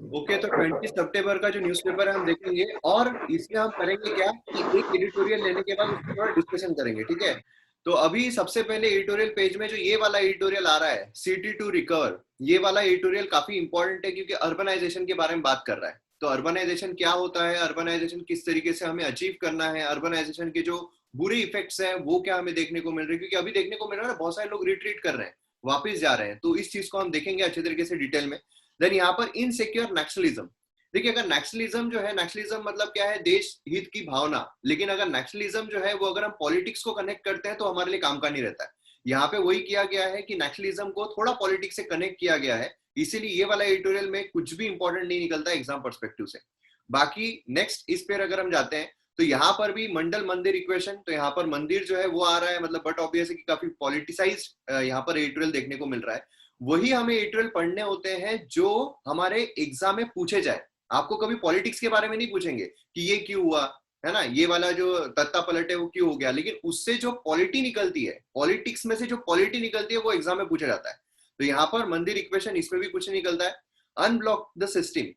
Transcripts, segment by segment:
Okay, तो 20 सितंबर का जो न्यूज़पेपर है हम देखेंगे और इसमें हम करेंगे क्या कि एक एडिटोरियल लेने के बाद उसमें थोड़ा डिस्कशन करेंगे, ठीक है। तो अभी सबसे पहले एडिटोरियल पेज में जो ये वाला एडिटोरियल आ रहा है, सिटी टू रिकवर, ये वाला एडिटोरियल काफी इंपॉर्टेंट है क्योंकि अर्बनाइजेशन के बारे में बात कर रहा है। तो अर्बनाइजेशन क्या होता है, अर्बनाइजेशन किस तरीके से हमें अचीव करना है, अर्बनाइजेशन के जो बुरे इफेक्ट्स हैं वो क्या हमें देखने को मिल रहे हैं, क्योंकि अभी देखने को मिल रहा है ना, बहुत सारे लोग रिट्रीट कर रहे हैं, वापिस जा रहे हैं। तो इस चीज को हम देखेंगे अच्छे तरीके से डिटेल में। देन यहाँ पर इनसिक्योर नेशनलिज्म। देखिए, अगर नेशनलिज्म जो है, नेशनलिज्म मतलब क्या है, देश हित की भावना। लेकिन अगर नेशनलिज्म जो है वो अगर हम पॉलिटिक्स को कनेक्ट करते हैं तो हमारे लिए काम का नहीं रहता है। यहाँ पे वही किया गया है कि नेशनलिज्म को थोड़ा पॉलिटिक्स से कनेक्ट किया गया है, इसीलिए ये वाला एडिटोरियल में कुछ भी इंपॉर्टेंट नहीं निकलता एग्जाम पर्सपेक्टिव से। बाकी नेक्स्ट इस पर अगर हम जाते हैं तो यहाँ पर भी मंडल मंदिर इक्वेशन, तो यहाँ पर मंदिर जो है वो आ रहा है, मतलब बट ऑब्वियस है कि काफी पॉलिटिसाइज यहाँ पर एडिटोरियल देखने को मिल रहा है। वही हमें एडिटोरियल पढ़ने होते हैं जो हमारे एग्जाम में पूछे जाए। आपको कभी पॉलिटिक्स के बारे में नहीं पूछेंगे कि ये क्यों हुआ, है ना, ये वाला जो तत्ता पलट है वो क्यों हो गया, लेकिन उससे जो पॉलिटी निकलती है, पॉलिटिक्स में से जो पॉलिटी निकलती है वो एग्जाम में पूछा जाता है। तो यहाँ पर मंदिर इक्वेशन, इसमें भी कुछ निकलता है। अनब्लॉक द सिस्टम,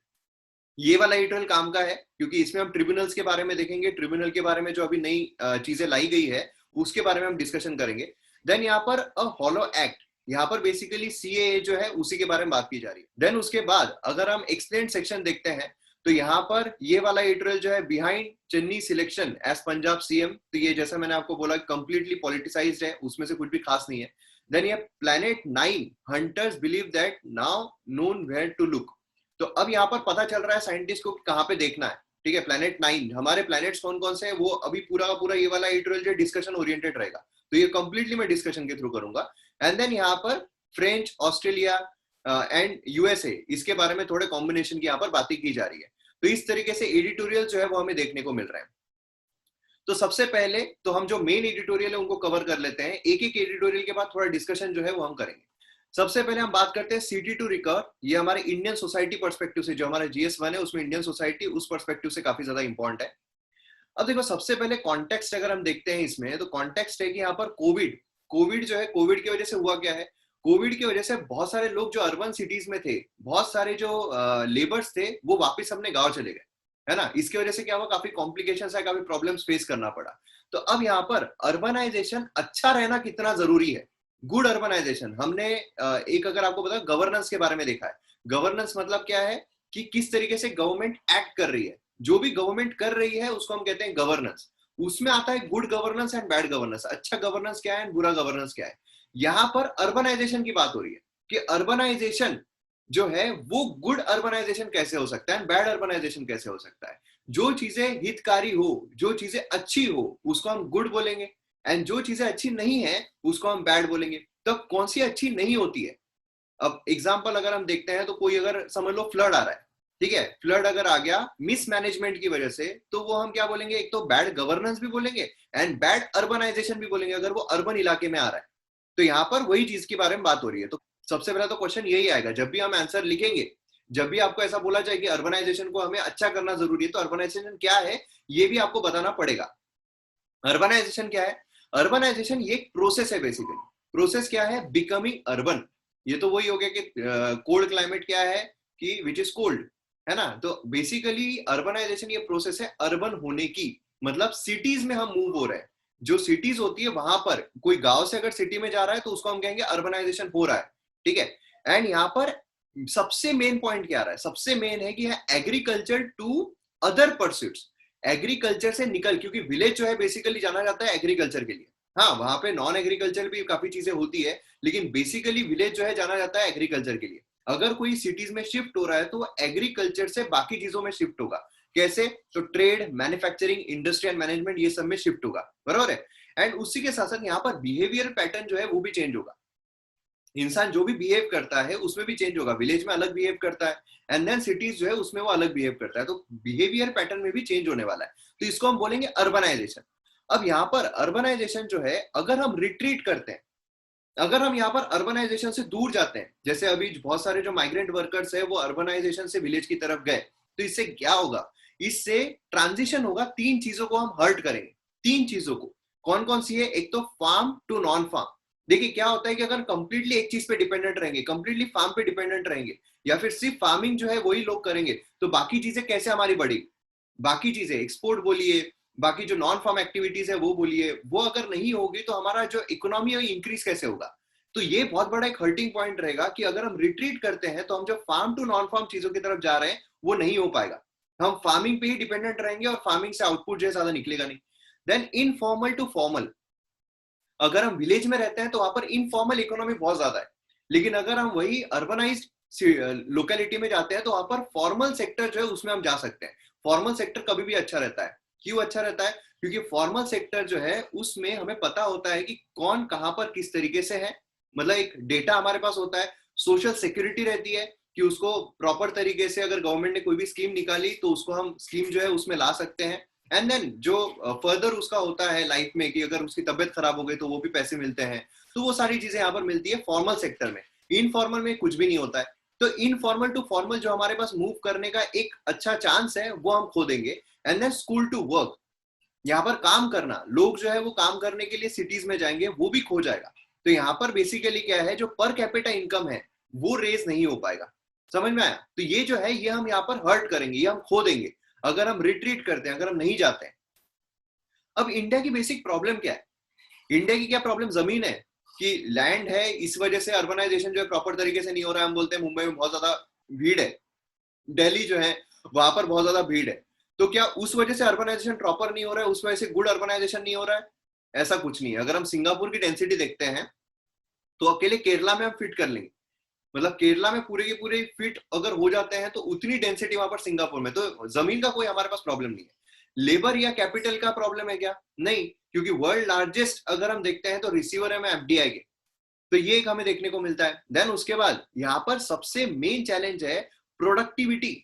ये वाला एडिटोरियल काम का है क्योंकि इसमें हम ट्रिब्यूनल्स के बारे में देखेंगे, ट्रिब्यूनल के बारे में जो अभी नई चीजें लाई गई है उसके बारे में हम डिस्कशन करेंगे। देन यहाँ पर अ हॉलो एक्ट, यहाँ पर बेसिकली सीएए जो है उसी के बारे में बात की जा रही है। देन उसके बाद अगर हम एक्सप्लेन सेक्शन देखते हैं तो यहाँ पर ये वाला एडिटोरियल जो है, behind Channi selection as Punjab CM, तो ये जैसा मैंने आपको बोला कंप्लीटली पॉलिटिसाइज्ड है, उसमें से कुछ भी खास नहीं है। देन ये planet 9 hunters believe that now known where to look, तो अब यहाँ पर पता चल रहा है साइंटिस्ट को कहाँ पे देखना है, ठीक है। प्लैनेट 9, हमारे प्लैनेट्स कौन कौन से हैं वो अभी पूरा का पूरा ये वाला एडिटोरियल जो डिस्कशन ओरिएंटेड रहेगा, तो ये कंप्लीटली मैं डिस्कशन के थ्रू करूंगा। एंड देन यहाँ पर फ्रेंच, ऑस्ट्रेलिया एंड यूएसए, इसके बारे में थोड़े कॉम्बिनेशन की यहाँ पर बातें की जा रही है। तो इस तरीके से एडिटोरियल जो है वो हमें देखने को मिल रहा है। तो सबसे पहले तो हम जो मेन एडिटोरियल है उनको कवर कर लेते हैं, एक एक एडिटोरियल के बाद थोड़ा डिस्कशन जो है वो हम करेंगे। सबसे पहले हम बात करते हैं सिटी टू रिकवर, ये हमारे इंडियन सोसाइटी पर्सपेक्टिव से, जो हमारा जीएस1 है उसमें इंडियन सोसाइटी उस पर्सपेक्टिव से काफी ज्यादा इंपॉर्टेंट है। अब देखो, सबसे पहले कॉन्टेक्स्ट अगर हम देखते हैं इसमें, तो कॉन्टेक्स्ट है कि यहाँ पर कोविड, कोविड जो है, कोविड की वजह से हुआ क्या है, कोविड की वजह से बहुत सारे लोग जो अर्बन सिटीज में थे, बहुत सारे जो लेबर्स थे वो वापस अपने गांव चले गए, है ना। इसकी वजह से क्या हुआ, काफी कॉम्प्लिकेशंस है, काफी प्रॉब्लम्स फेस करना पड़ा। तो अब यहाँ पर अर्बनाइजेशन अच्छा रहना कितना जरूरी है, गुड अर्बनाइजेशन। हमने एक अगर आपको बता, गवर्नेंस के बारे में देखा है। गवर्नेंस मतलब क्या है कि किस तरीके से गवर्नमेंट एक्ट कर रही है, जो भी गवर्नमेंट कर रही है उसको हम कहते हैं गवर्नेंस। उसमें आता है good governance and bad governance, अच्छा गवर्नेंस क्या है एंड बुरा गवर्नेंस क्या है। यहां पर अर्बनाइजेशन की बात हो रही है कि अर्बनाइजेशन जो है वो गुड अर्बनाइजेशन कैसे हो सकता है, बैड अर्बनाइजेशन कैसे हो सकता है। जो चीजें हितकारी हो, जो चीजें अच्छी हो, उसको हम गुड बोलेंगे, एंड जो चीजें अच्छी नहीं है उसको हम बैड बोलेंगे। तो कौन सी अच्छी नहीं होती है, अब एग्जाम्पल अगर हम देखते हैं तो कोई अगर समझ लो फ्लड आ रहा है, ठीक है, फ्लड अगर आ गया मिसमैनेजमेंट की वजह से, तो वो हम क्या बोलेंगे, एक तो बैड गवर्नेंस भी बोलेंगे एंड बैड अर्बनाइजेशन भी बोलेंगे, अगर वो अर्बन इलाके में आ रहा है। तो यहाँ पर वही चीज के बारे में बात हो रही है। तो सबसे पहला तो क्वेश्चन यही आएगा जब भी हम आंसर लिखेंगे, जब भी आपको ऐसा बोला जाए कि अर्बनाइजेशन को हमें अच्छा करना जरूरी है, तो अर्बनाइजेशन क्या है ये भी आपको बताना पड़ेगा। अर्बनाइजेशन क्या है, अर्बनाइजेशन ये एक प्रोसेस है बेसिकली। प्रोसेस क्या है, बिकमिंग अर्बन। ये तो वही हो गया कि कोल्ड क्लाइमेट क्या है कि विच इज कोल्ड, है ना। तो बेसिकली अर्बनाइजेशन ये प्रोसेस है अर्बन होने की, मतलब सिटीज में हम मूव हो रहे हैं। जो सिटीज होती है वहां पर, कोई गांव से अगर सिटी में जा रहा है तो उसको हम कहेंगे अर्बनाइजेशन हो रहा है, ठीक है। एंड यहाँ पर सबसे मेन पॉइंट क्या आ रहा है, सबसे मेन है कि agriculture to other pursuits, agriculture से निकल, क्योंकि विलेज जो है बेसिकली जाना जाता है एग्रीकल्चर के लिए। हाँ, वहां पे नॉन एग्रीकल्चर भी काफी चीजें होती है, लेकिन बेसिकली विलेज जो है जाना जाता है एग्रीकल्चर के लिए। अगर कोई सिटीज में शिफ्ट हो रहा है तो वो एग्रीकल्चर से बाकी चीजों में शिफ्ट होगा। कैसे, तो trade, manufacturing, industry and management, ये सब में शिफ्ट होगा, बराबर है। एंड उसी के साथ साथ यहाँ पर बिहेवियर पैटर्न जो है वो भी चेंज होगा। इंसान जो भी बिहेव करता है उसमें भी चेंज होगा, विलेज में अलग बिहेव करता है एंड देन सिटीज जो है उसमें वो अलग बिहेव करता है, तो बिहेवियर पैटर्न में भी चेंज होने वाला है। तो इसको हम बोलेंगे अर्बनाइजेशन। अब यहाँ पर अर्बनाइजेशन जो है, अगर हम रिट्रीट करते हैं, अगर हम यहाँ पर अर्बनाइजेशन से दूर जाते हैं, जैसे अभी बहुत सारे जो माइग्रेंट वर्कर्स है वो अर्बनाइजेशन से विलेज की तरफ गए, तो इससे क्या होगा, इससे ट्रांजिशन होगा, तीन चीजों को हम हर्ट करेंगे। तीन चीजों को, कौन कौन सी है, एक तो फार्म टू नॉन फार्म। देखिए क्या होता है कि अगर कंप्लीटली एक चीज पे डिपेंडेंट रहेंगे, कंप्लीटली फार्म पे डिपेंडेंट रहेंगे, या फिर सिर्फ फार्मिंग जो है वही लोग करेंगे, तो बाकी चीजें कैसे हमारी बढ़ी, बाकी चीजें एक्सपोर्ट बोलिए, बाकी जो नॉन फार्म एक्टिविटीज है वो बोलिए, वो अगर नहीं होगी तो हमारा जो इकोनॉमी है इंक्रीज कैसे होगा। तो ये बहुत बड़ा एक हर्टिंग पॉइंट रहेगा कि अगर हम रिट्रीट करते हैं तो हम जो फार्म टू नॉन फार्म चीजों की तरफ जा रहे हैं वो नहीं हो पाएगा, हम फार्मिंग पे ही डिपेंडेंट रहेंगे और फार्मिंग से आउटपुट जो है ज्यादा निकलेगा नहीं। देन इनफॉर्मल टू फॉर्मल, अगर हम विलेज में रहते हैं तो वहां पर इनफॉर्मल इकोनॉमी बहुत ज्यादा है, लेकिन अगर हम वही अर्बनाइज्ड लोकेलिटी में जाते हैं तो वहां पर फॉर्मल सेक्टर जो है उसमें हम जा सकते हैं। फॉर्मल सेक्टर कभी भी अच्छा रहता है। क्यों अच्छा रहता है? क्योंकि फॉर्मल सेक्टर जो है उसमें हमें पता होता है कि कौन कहां पर किस तरीके से है, मतलब एक डेटा हमारे पास होता है, सोशल सिक्योरिटी रहती है कि उसको प्रॉपर तरीके से अगर गवर्नमेंट ने कोई भी स्कीम निकाली तो उसको हम स्कीम जो है उसमें ला सकते हैं। एंड देन जो फर्दर उसका होता है लाइफ में कि अगर उसकी तबियत खराब हो गई तो वो भी पैसे मिलते हैं, तो वो सारी चीजें यहाँ पर मिलती है फॉर्मल सेक्टर में। इनफॉर्मल में कुछ भी नहीं होता है। तो इनफॉर्मल टू फॉर्मल जो हमारे पास मूव करने का एक अच्छा चांस है वो हम खो देंगे। And then school to work, यहाँ पर काम करना, लोग जो है वो काम करने के लिए सिटीज में जाएंगे, वो भी खो जाएगा। तो यहाँ पर बेसिकली क्या है, जो पर कैपिटा इनकम है वो रेज नहीं हो पाएगा। समझ में आया? तो ये जो है ये हम यहाँ पर हर्ट करेंगे, ये हम खो देंगे अगर हम रिट्रीट करते हैं, अगर हम नहीं जाते हैं। अब इंडिया की बेसिक प्रॉब्लम क्या है? इंडिया की क्या प्रॉब्लम? जमीन है कि लैंड है, इस वजह से अर्बनाइजेशन जो है प्रॉपर तरीके से नहीं हो रहा है। हम बोलते हैं मुंबई में बहुत ज्यादा भीड़ है, दिल्ली जो है वहां पर बहुत ज्यादा भीड़ है, तो क्या उस वजह से अर्बनाइजेशन प्रॉपर नहीं हो रहा है, उस वजह से गुड अर्बनाइजेशन नहीं हो रहा है? ऐसा कुछ नहीं है। अगर हम सिंगापुर की डेंसिटी देखते हैं तो अकेले केरला में हम फिट कर लेंगे, मतलब केरला में पूरे के पूरे फिट अगर हो जाते हैं तो उतनी डेंसिटी वहां पर सिंगापुर में। तो जमीन का कोई हमारे पास प्रॉब्लम नहीं है। लेबर या कैपिटल का प्रॉब्लम है क्या? नहीं, क्योंकि वर्ल्ड लार्जेस्ट अगर हम देखते हैं तो रिसीवर है में एफडीआई के, तो ये एक हमें देखने को मिलता है। देन उसके बाद यहाँ पर सबसे मेन चैलेंज है प्रोडक्टिविटी।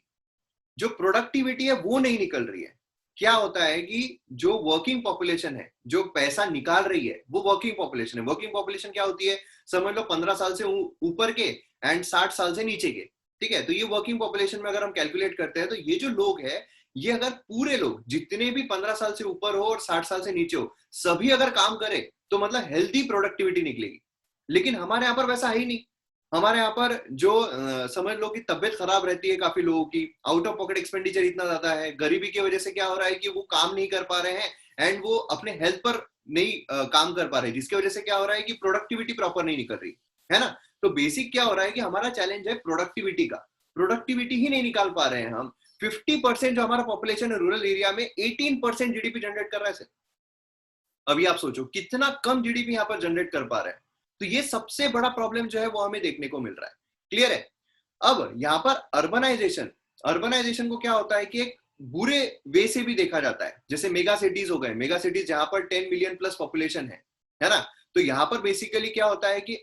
जो प्रोडक्टिविटी है वो नहीं निकल रही है। क्या होता है कि जो वर्किंग पॉपुलेशन है, जो पैसा निकाल रही है, वो वर्किंग पॉपुलेशन है। वर्किंग पॉपुलेशन क्या होती है? समझ लो 15 साल से ऊपर के एंड 60 साल से नीचे के, ठीक है? तो ये वर्किंग पॉपुलेशन में अगर हम कैलकुलेट करते हैं तो ये जो लोग है, ये अगर पूरे लोग जितने भी 15 साल से ऊपर हो और 60 साल से नीचे हो, सभी अगर काम करे तो मतलब हेल्दी प्रोडक्टिविटी निकलेगी। लेकिन हमारे यहाँ पर वैसा है ही नहीं। हमारे यहाँ पर जो समझ लो कि तबियत खराब रहती है काफी लोगों की, आउट ऑफ पॉकेट एक्सपेंडिचर इतना ज्यादा है, गरीबी की वजह से क्या हो रहा है कि वो काम नहीं कर पा रहे हैं एंड वो अपने हेल्थ पर नहीं काम कर पा रहे, जिसकी वजह से क्या हो रहा है कि प्रोडक्टिविटी प्रॉपर नहीं निकल रही है ना। तो बेसिक क्या हो रहा है कि हमारा चैलेंज है प्रोडक्टिविटी का। प्रोडक्टिविटी ही नहीं निकाल पा रहे हैं हम। 50% जो हमारा पॉपुलेशन है रूरल एरिया में, 18% जीडीपी जनरेट कर रहा है। अभी आप सोचो कितना कम जीडीपी यहाँ पर जनरेट कर पा रहे हैं। तो ये सबसे बड़ा प्रॉब्लम जो है वो हमें देखने को मिल रहा है। क्लियर है? अब यहाँ पर अर्बनाइजेशन, अर्बनाइजेशन को क्या होता है कि एक बुरे वे से भी देखा जाता है। जैसे मेगा सिटीज हो गए, मेगा सिटीज जहां पर 10 मिलियन प्लस पॉपुलेशन है ना। तो यहाँ पर बेसिकली क्या होता है कि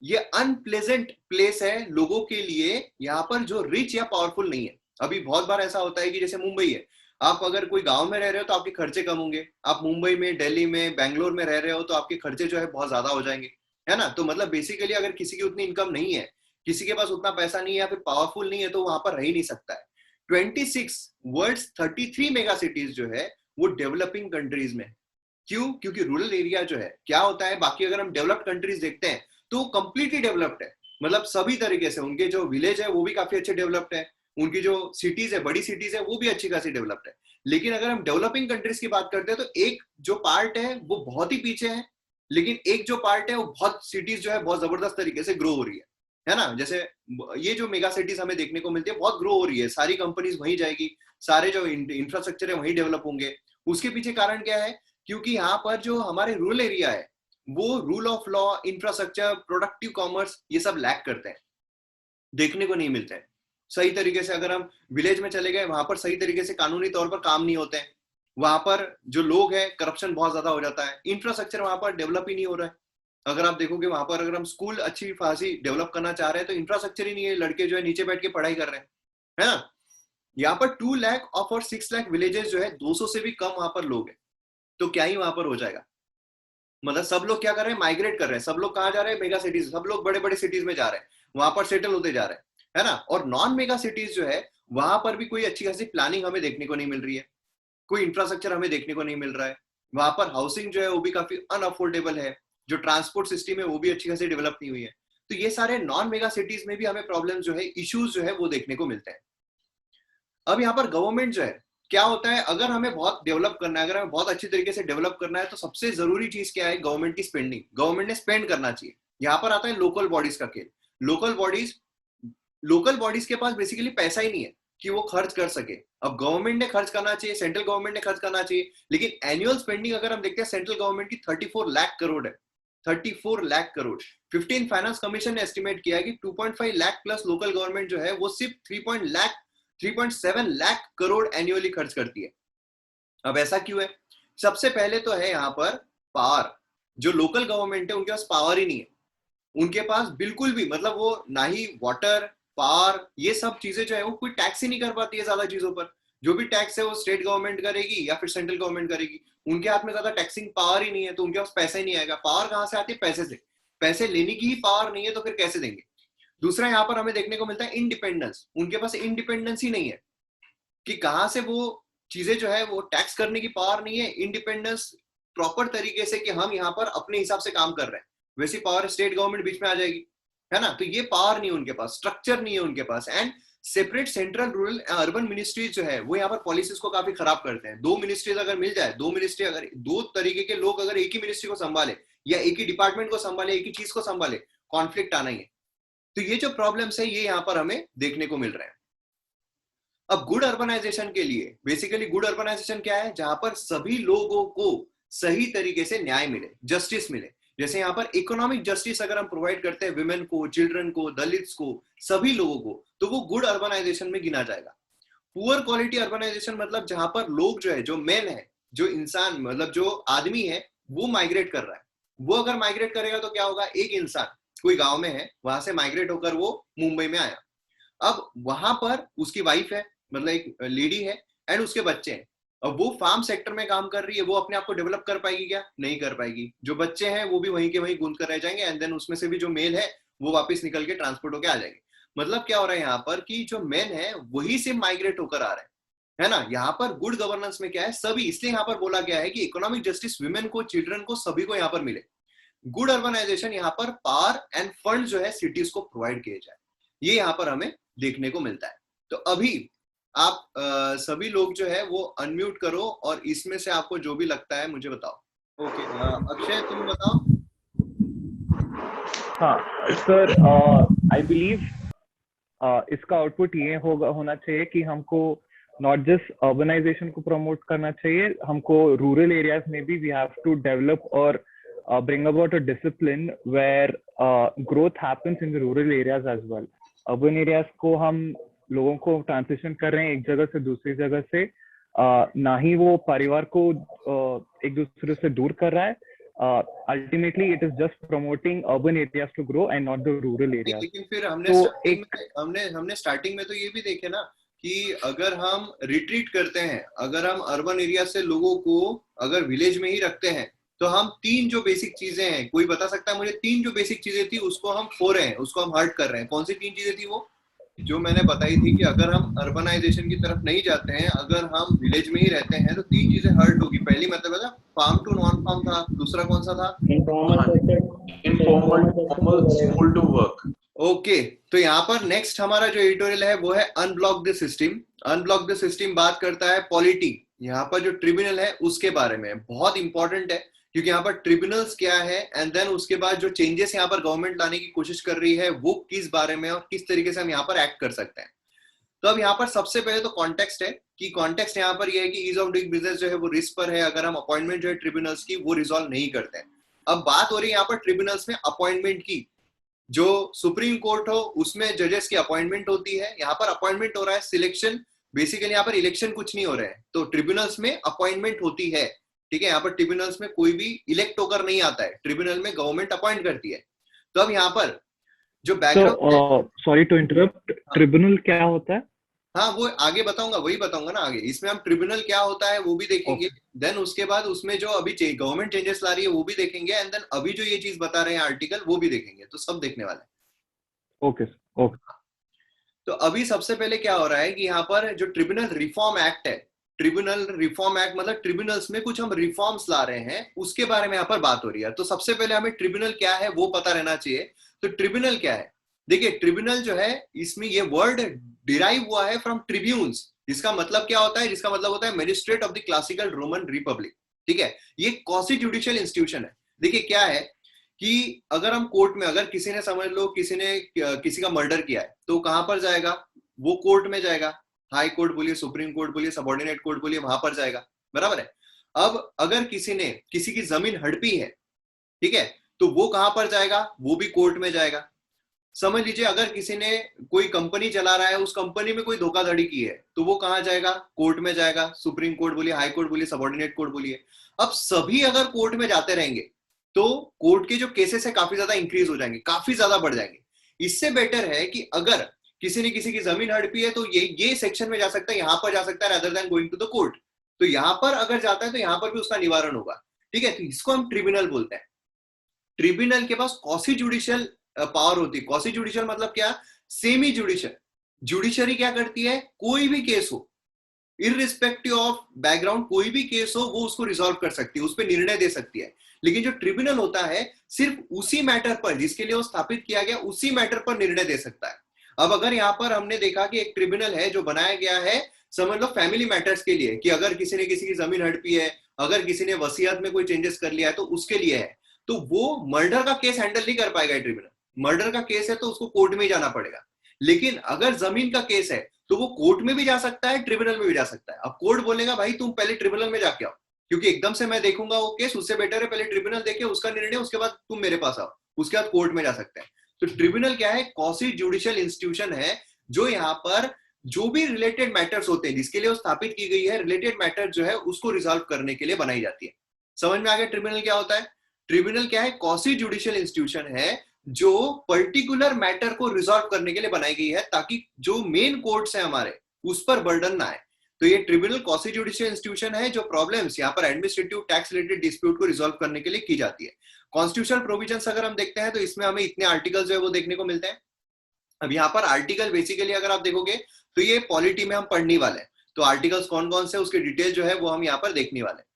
ये अनप्लेजेंट प्लेस है लोगों के लिए, यहाँ पर जो रिच या पावरफुल नहीं है। अभी बहुत बार ऐसा होता है कि जैसे मुंबई है, आप अगर कोई गांव में रह रहे हो तो आपके खर्चे कम होंगे, आप मुंबई में, दिल्ली में, बैंगलोर में रह रहे हो तो आपके खर्चे जो है बहुत ज्यादा हो जाएंगे, है ना। तो मतलब बेसिकली अगर किसी की उतनी इनकम नहीं है, किसी के पास उतना पैसा नहीं है या फिर पावरफुल नहीं है, तो वहां पर रह ही नहीं सकता है। 26 वर्ल्ड्स 33 मेगा सिटीज जो है वो डेवलपिंग कंट्रीज में। क्यों? क्योंकि रूरल एरिया जो है क्या होता है, बाकी अगर हम डेवलप्ड कंट्रीज देखते हैं तो कंप्लीटली डेवलप्ड है, मतलब सभी तरीके से। उनके जो विलेज है वो भी काफी अच्छे डेवलप्ड है, उनकी जो सिटीज है, बड़ी सिटीज है, वो भी अच्छी खासी डेवलप्ड है। लेकिन अगर हम डेवलपिंग कंट्रीज की बात करते हैं तो एक जो पार्ट है वो बहुत ही पीछे है, लेकिन एक जो पार्ट है वो बहुत सिटीज जो है बहुत जबरदस्त तरीके से ग्रो हो रही है ना। जैसे ये जो मेगा सिटीज हमें देखने को मिलती है बहुत ग्रो हो रही है, सारी कंपनीज वहीं जाएगी, सारे जो इंफ्रास्ट्रक्चर है वहीं डेवलप होंगे। उसके पीछे कारण क्या है? क्योंकि यहाँ पर जो हमारे रूरल एरिया है वो rule of law, infrastructure, productive commerce, ये सब लैक करते हैं, देखने को नहीं मिलते हैं सही तरीके से। अगर हम विलेज में चले गए, वहां पर सही तरीके से कानूनी तौर पर काम नहीं होते हैं, वहां पर जो लोग हैं करप्शन बहुत ज्यादा हो जाता है, इंफ्रास्ट्रक्चर वहां पर डेवलप ही नहीं हो रहा है। अगर आप देखोगे वहां पर अगर हम स्कूल अच्छी खासी डेवलप करना चाह रहे हैं तो इंफ्रास्ट्रक्चर ही नहीं है, लड़के जो है नीचे बैठ के पढ़ाई कर रहे हैं, है ना। यहाँ पर 2 लाख और 6 लाख विलेजेस जो है 200 से भी कम वहां पर लोग हैं, तो क्या ही वहां पर हो जाएगा। मतलब सब लोग क्या कर रहे हैं, माइग्रेट कर रहे हैं, सब लोग कहाँ जा रहे हैं, मेगा सिटीज, सब लोग बड़े बड़े सिटीज में जा रहे हैं, वहां पर सेटल होते जा रहे हैं, है ना। और नॉन मेगा सिटीज जो है वहां पर भी कोई अच्छी खासी प्लानिंग हमें देखने को नहीं मिल रही है, कोई इंफ्रास्ट्रक्चर हमें देखने को नहीं मिल रहा है। वहां पर हाउसिंग जो है वो भी काफी अनअफोर्डेबल है, जो ट्रांसपोर्ट सिस्टम है वो भी अच्छी खासी डेवलप नहीं हुई है। तो ये सारे नॉन मेगा सिटीज में भी हमें प्रॉब्लम जो है, इश्यूज जो है वो देखने को मिलते हैं। अब यहाँ पर गवर्नमेंट जो है, क्या होता है, अगर हमें बहुत डेवलप करना है, अगर हमें बहुत अच्छी तरीके से डेवलप करना है, तो सबसे जरूरी चीज क्या है, गवर्नमेंट की स्पेंडिंग। गवर्नमेंट ने स्पेंड करना चाहिए। यहाँ पर आता है लोकल बॉडीज का खेल। लोकल बॉडीज के पास बेसिकली पैसा ही नहीं है कि वो खर्च कर सके। अब गवर्नमेंट ने खर्च करना चाहिए, सेंट्रल गवर्नमेंट ने खर्च करना चाहिए, लेकिन एनुअल स्पेंडिंग अगर हम देखते हैं सेंट्रल गवर्नमेंट की 34 लाख करोड़ है। 34 लाख करोड़। 15 फाइनेंस कमीशन ने एस्टिमेट किया है कि 2.5 लाख प्लस लोकल गवर्नमेंट जो है वो सिर्फ 3.7 लाख करोड़ एनुअली खर्च करती है। अब ऐसा क्यों है? सबसे पहले तो है यहाँ पर पावर। जो लोकल गवर्नमेंट है उनके पास पावर ही नहीं है। उनके पास बिल्कुल भी, मतलब वो ना ही वाटर, पावर, ये सब चीजें जो है वो कोई टैक्स ही नहीं कर पाती है ज्यादा चीजों पर। जो भी टैक्स है वो स्टेट गवर्नमेंट करेगी या फिर सेंट्रल गवर्नमेंट करेगी। उनके हाथ में ज्यादा टैक्सिंग पावर ही नहीं है, तो उनके पास पैसा ही नहीं आएगा। पावर कहाँ से आती है? पैसे से। पैसे लेने की ही पावर नहीं है तो फिर कैसे देंगे? दूसरा यहाँ पर हमें देखने को मिलता है इंडिपेंडेंस। उनके पास इंडिपेंडेंस ही नहीं है कि कहाँ से वो चीजें जो है वो टैक्स करने की पावर नहीं है। इंडिपेंडेंस प्रॉपर तरीके से कि हम यहाँ पर अपने हिसाब से काम कर रहे हैं, वैसी पावर स्टेट गवर्नमेंट बीच में आ जाएगी, है ना। तो ये पावर नहीं है उनके पास, स्ट्रक्चर नहीं है उनके पास। And separate central rural urban ministries जो है वो यहाँ पर पॉलिसीज को काफी खराब करते हैं। दो मिनिस्ट्रीज अगर मिल जाए, दो मिनिस्ट्री अगर, दो तरीके के लोग अगर एक ही मिनिस्ट्री को संभाले या एक ही डिपार्टमेंट को संभाले, एक ही चीज को संभाले, कॉन्फ्लिक्ट आना ही है। तो ये जो प्रॉब्लम्स है ये यहाँ पर हमें देखने को मिल रहे हैं। अब गुड अर्बनाइजेशन के लिए, बेसिकली गुड अर्बनाइजेशन क्या है? जहां पर सभी लोगों को सही तरीके से न्याय मिले, जस्टिस मिले। जैसे यहाँ पर इकोनॉमिक जस्टिस अगर हम प्रोवाइड करते हैं विमेन को, चिल्ड्रन को, दलित्स को, सभी लोगों को, तो वो गुड अर्बनाइजेशन में गिना जाएगा। पुअर क्वालिटी अर्बनाइजेशन मतलब जहां पर लोग जो है, जो मेन है, जो इंसान, मतलब जो आदमी है, वो माइग्रेट कर रहा है। वो अगर माइग्रेट करेगा तो क्या होगा? एक इंसान कोई गांव में है, वहां से माइग्रेट होकर वो मुंबई में आया। अब वहां पर उसकी वाइफ है, मतलब एक लेडी है, एंड उसके बच्चे हैं। अब वो फार्म सेक्टर में काम कर रही है, वो अपने आप को डेवलप कर पाएगी क्या? नहीं कर पाएगी। जो बच्चे हैं वो भी वहीं के वहीं गूंज कर रह जाएंगे, एंड देन उसमें से भी जो मेल है वो वापस निकल के ट्रांसपोर्ट होकर आ जाएंगे। मतलब क्या हो रहा है यहाँ पर कि जो मेन है वही से माइग्रेट होकर आ रहे हैं, है ना। यहाँ पर गुड गवर्नेंस में क्या है, सभी, इसलिए यहाँ पर बोला गया है कि इकोनॉमिक जस्टिस विमेन को, चिल्ड्रन को, सभी को यहाँ पर मिले। गुड अर्बनाइजेशन यहाँ पर पावर एंड फंड जो है सिटीज को प्रोवाइड किए जाए, ये यहाँ पर हमें देखने को मिलता है। तो अभी आप सभी लोग जो है वो अनम्यूट करो और इसमें से आपको जो भी लगता है मुझे बताओ। ओके, अक्षय तुम बताओ। हाँ सर, आई बिलीव इसका आउटपुट ये होना चाहिए कि हमको नॉट जस्ट अर्बनाइजेशन को प्रमोट करना चाहिए, हमको रूरल एरियाज में भी वी हैव टू डेवलप और bring about a discipline where growth happens in the rural areas as well. Urban areas को हम लोगों को ट्रांसिशन कर रहे हैं एक जगह से दूसरी जगह से, ना ही वो परिवार को एक दूसरे से दूर कर रहा है। Ultimately it is just promoting urban areas to grow and not the rural areas. लेकिन फिर हमने स्टार्टिंग में तो ये भी देखे ना कि अगर हम रिट्रीट करते हैं, अगर हम अर्बन एरिया से लोगों को अगर विलेज में ही रखते हैं, तो हम तीन जो बेसिक चीजें हैं, कोई बता सकता है मुझे? तीन जो बेसिक चीजें थी उसको हम खो रहे हैं, उसको हम हर्ट कर रहे हैं। कौन सी तीन चीजें थी वो जो मैंने बताई थी कि अगर हम अर्बनाइजेशन की तरफ नहीं जाते हैं, अगर हम विलेज में ही रहते हैं, तो तीन चीजें हर्ट होगी। पहली मतलब था फार्म टू नॉन फार्म था, दूसरा कौन सा था? Informal school to work. Okay, तो यहाँ पर नेक्स्ट हमारा जो एडिटोरियल है वो है unblock the system. Unblock the system बात करता है पॉलिटी, यहाँ पर जो ट्रिब्यूनल है उसके बारे में। बहुत इंपॉर्टेंट है क्योंकि यहाँ पर ट्रिब्यूनल्स क्या है, एंड देन उसके बाद जो चेंजेस यहाँ पर गवर्नमेंट लाने की कोशिश कर रही है वो किस बारे में और किस तरीके से हम यहाँ पर एक्ट कर सकते हैं। तो अब यहाँ पर सबसे पहले तो कॉन्टेक्स्ट है कि कॉन्टेक्स्ट यहाँ पर यह है कि ईज ऑफ डूइंग बिजनेस जो है वो रिस्क पर है अगर हम अपॉइंटमेंट जो है ट्रिब्यूनल्स की वो रिजॉल्व नहीं करते हैं। अब बात हो रही है यहाँ पर ट्रिब्यूनल्स में अपॉइंटमेंट की। जो सुप्रीम कोर्ट हो उसमें जजेस की अपॉइंटमेंट होती है, यहाँ पर अपॉइंटमेंट हो रहा है, सिलेक्शन, बेसिकली यहाँ पर इलेक्शन कुछ नहीं हो रहे हैं। तो ट्रिब्यूनल्स में अपॉइंटमेंट होती है, ठीक है। यहाँ पर ट्रिब्यूनल्स में कोई भी इलेक्ट होकर नहीं आता है, ट्रिब्यूनल में गवर्नमेंट अपॉइंट करती है। तो अब यहाँ पर जो background, sorry to interrupt, tribunal क्या होता है? हाँ वो आगे बताऊंगा, वही बताऊंगा ना आगे। इसमें हम ट्रिब्यूनल क्या होता है वो भी देखेंगे, देन उसके बाद उसमें जो अभी गवर्नमेंट चेंजेस ला रही है वो भी देखेंगे, एंड देन अभी जो ये चीज बता रहे हैं आर्टिकल वो भी देखेंगे। तो सब देखने वाले हैं। Okay okay. तो अभी सबसे पहले क्या हो रहा है कि यहाँ पर जो ट्रिब्यूनल रिफॉर्म एक्ट है, ट्रिब्यूनल रिफॉर्म एक्ट मतलब ट्रिब्यूनल्स में कुछ हम रिफॉर्म्स ला रहे हैं, उसके बारे में यहाँ पर बात हो रही है। तो सबसे पहले हमें ट्रिब्यूनल क्या है वो पता रहना चाहिए। तो ट्रिब्यूनल क्या है? देखिए ट्रिब्यूनल जो है, इसमें ये वर्ड डिराइव हुआ है फ्रॉम ट्रिब्यून्स, जिसका मतलब क्या होता है? जिसका मतलब होता है magistrate of the classical Roman Republic. ठीक है, ये क्वासी जुडिशियल इंस्टीट्यूशन है। देखिए क्या है कि अगर हम कोर्ट में, अगर किसी ने, समझ लो किसी ने किसी का मर्डर किया है, तो कहां पर जाएगा? वो कोर्ट में जाएगा। हाई कोर्ट बोलिए, सुप्रीम कोर्ट बोलिए, सबऑर्डिनेट कोर्ट बोलिए, वहां पर जाएगा। बराबर है। अब अगर किसी ने किसी की जमीन हड़पी है, ठीक है, तो वो कहां पर जाएगा? वो भी कोर्ट में जाएगा। समझ लीजिए अगर किसी ने कोई कंपनी चला रहा है, उस कंपनी में कोई धोखाधड़ी की है, तो वो कहां जाएगा? कोर्ट में जाएगा। सुप्रीम कोर्ट बोलिए, हाई कोर्ट बोलिए, सबऑर्डिनेट कोर्ट बोलिए। अब सभी अगर कोर्ट में जाते रहेंगे तो कोर्ट के जो केसेस है काफी ज्यादा इंक्रीज हो जाएंगे, काफी ज्यादा बढ़ जाएंगे। इससे बेटर है कि अगर किसी ने किसी की जमीन हड़पी है, तो ये सेक्शन में जा सकता है, यहां पर जा सकता है, rather than going to the court. तो यहां पर अगर जाता है तो यहां पर भी उसका निवारण होगा। ठीक है, तो इसको हम ट्रिब्यूनल बोलते हैं। ट्रिब्यूनल के पास क्वासी जुडिशियल पावर होती है। क्वासी जुडिशियल मतलब क्या? Semi judicial. जुडिशरी क्या करती है? कोई भी केस हो, इररिस्पेक्टिव ऑफ बैकग्राउंड, कोई भी केस हो, वो उसको रिजॉल्व कर सकती है, उस पर निर्णय दे सकती है। लेकिन जो ट्रिब्यूनल होता है, सिर्फ उसी मैटर पर जिसके लिए वो स्थापित किया गया, उसी मैटर पर निर्णय दे सकता है। अब अगर यहां पर हमने देखा कि एक ट्रिब्यूनल है जो बनाया गया है, समझ लो फैमिली मैटर्स के लिए, कि अगर किसी ने किसी की जमीन हड़पी है, अगर किसी ने वसीयत में कोई चेंजेस कर लिया है, तो उसके लिए है। तो वो मर्डर का केस हैंडल नहीं कर पाएगा ट्रिब्यूनल। मर्डर का केस है तो उसको कोर्ट में ही जाना पड़ेगा। लेकिन अगर जमीन का केस है तो वो कोर्ट में भी जा सकता है, ट्रिब्यूनल में भी जा सकता है। अब कोर्ट बोलेगा भाई तुम पहले ट्रिब्यूनल में जाके आओ, क्योंकि एकदम से मैं देखूंगा वो केस, उससे बेटर है पहले ट्रिब्यूनल देखे, उसका निर्णय, उसके बाद तुम मेरे पास आओ, उसके बाद कोर्ट में जा सकते हैं। तो ट्रिब्यूनल क्या है? क्वासी जुडिशियल इंस्टीट्यूशन है, जो यहाँ पर जो भी रिलेटेड मैटर्स होते हैं, जिसके लिए वो स्थापित की गई है, रिलेटेड मैटर जो है उसको रिजॉल्व करने के लिए बनाई जाती है। समझ में आ गया ट्रिब्यूनल क्या होता है? ट्रिब्यूनल क्या है? क्वासी जुडिशियल इंस्टीट्यूशन है जो पर्टिकुलर मैटर को रिजॉल्व करने के लिए बनाई गई है, ताकि जो मेन कोर्ट्स है हमारे, उस पर बर्डन ना आए। तो ये ट्रिब्यूनल क्वासी जुडिशियल इंस्टीट्यूशन है जो प्रॉब्लम्स यहाँ पर एडमिनिस्ट्रेटिव टैक्स रिलेटेड डिस्प्यूट को रिजॉल्व करने के लिए की जाती है। कॉन्स्टिट्यूशनल प्रोविजंस अगर हम देखते हैं तो इसमें हमें इतने आर्टिकल्स जो है वो देखने को मिलते हैं। अब यहाँ पर आर्टिकल बेसिकली अगर आप देखोगे तो ये पॉलिटी में हम पढ़ने वाले हैं, तो आर्टिकल्स कौन कौन से, उसके डिटेल जो है वो हम यहाँ पर देखने वाले हैं।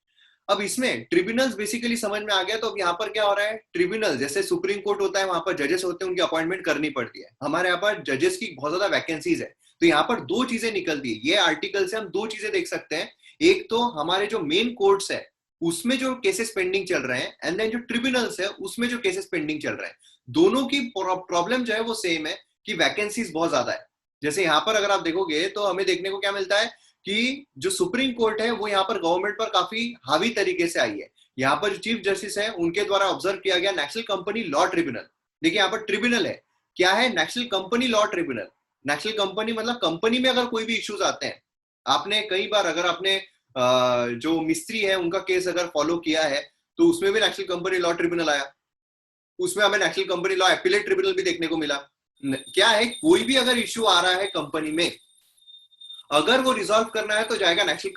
अब इसमें ट्रिब्यूनल्स बेसिकली समझ में आ गया। तो अब यहाँ पर क्या हो रहा है? ट्रिब्यूनल जैसे सुप्रीम कोर्ट होता है, वहां पर जजेस होते हैं, उनकी अपॉइंटमेंट करनी पड़ती है। हमारे यहाँ पर जजेस की बहुत ज्यादा वैकेंसीज है, तो यहाँ पर दो चीजें निकलती है। ये आर्टिकल से हम दो चीजें देख सकते हैं। एक तो हमारे जो मेन कोर्ट्स है उसमें जो केसेस पेंडिंग चल रहे हैं, एंड देन जो ट्रिब्यूनल्स है उसमें जो केसेस पेंडिंग चल रहे हैं, दोनों की प्रॉब्लम जो है वो सेम है कि वैकेंसीज बहुत ज्यादा है। जैसे यहाँ पर अगर आप देखोगे तो हमें देखने को क्या मिलता है कि जो सुप्रीम कोर्ट है वो यहाँ पर गवर्नमेंट पर काफी हावी तरीके से आई है। यहाँ पर जो चीफ जस्टिस है उनके द्वारा ऑब्जर्व किया गया नेशनल कंपनी लॉ ट्रिब्यूनल। देखिए यहाँ पर ट्रिब्यूनल है, क्या है? National company law tribunal. National company मतलब कंपनी में अगर कोई भी इश्यूज आते हैं, आपने कई बार अगर आपने जो मिस्त्री है उनका केस अगर फॉलो किया है, तो उसमें भी नेशनल कंपनी लॉ ट्रिब्यूनल आया, उसमें हमें national company law appellate tribunal भी देखने को मिला। क्या है? कोई भी अगर इश्यू आ रहा है कंपनी में, अगर वो रिजॉल्व करना है तो जाएगा नेशनल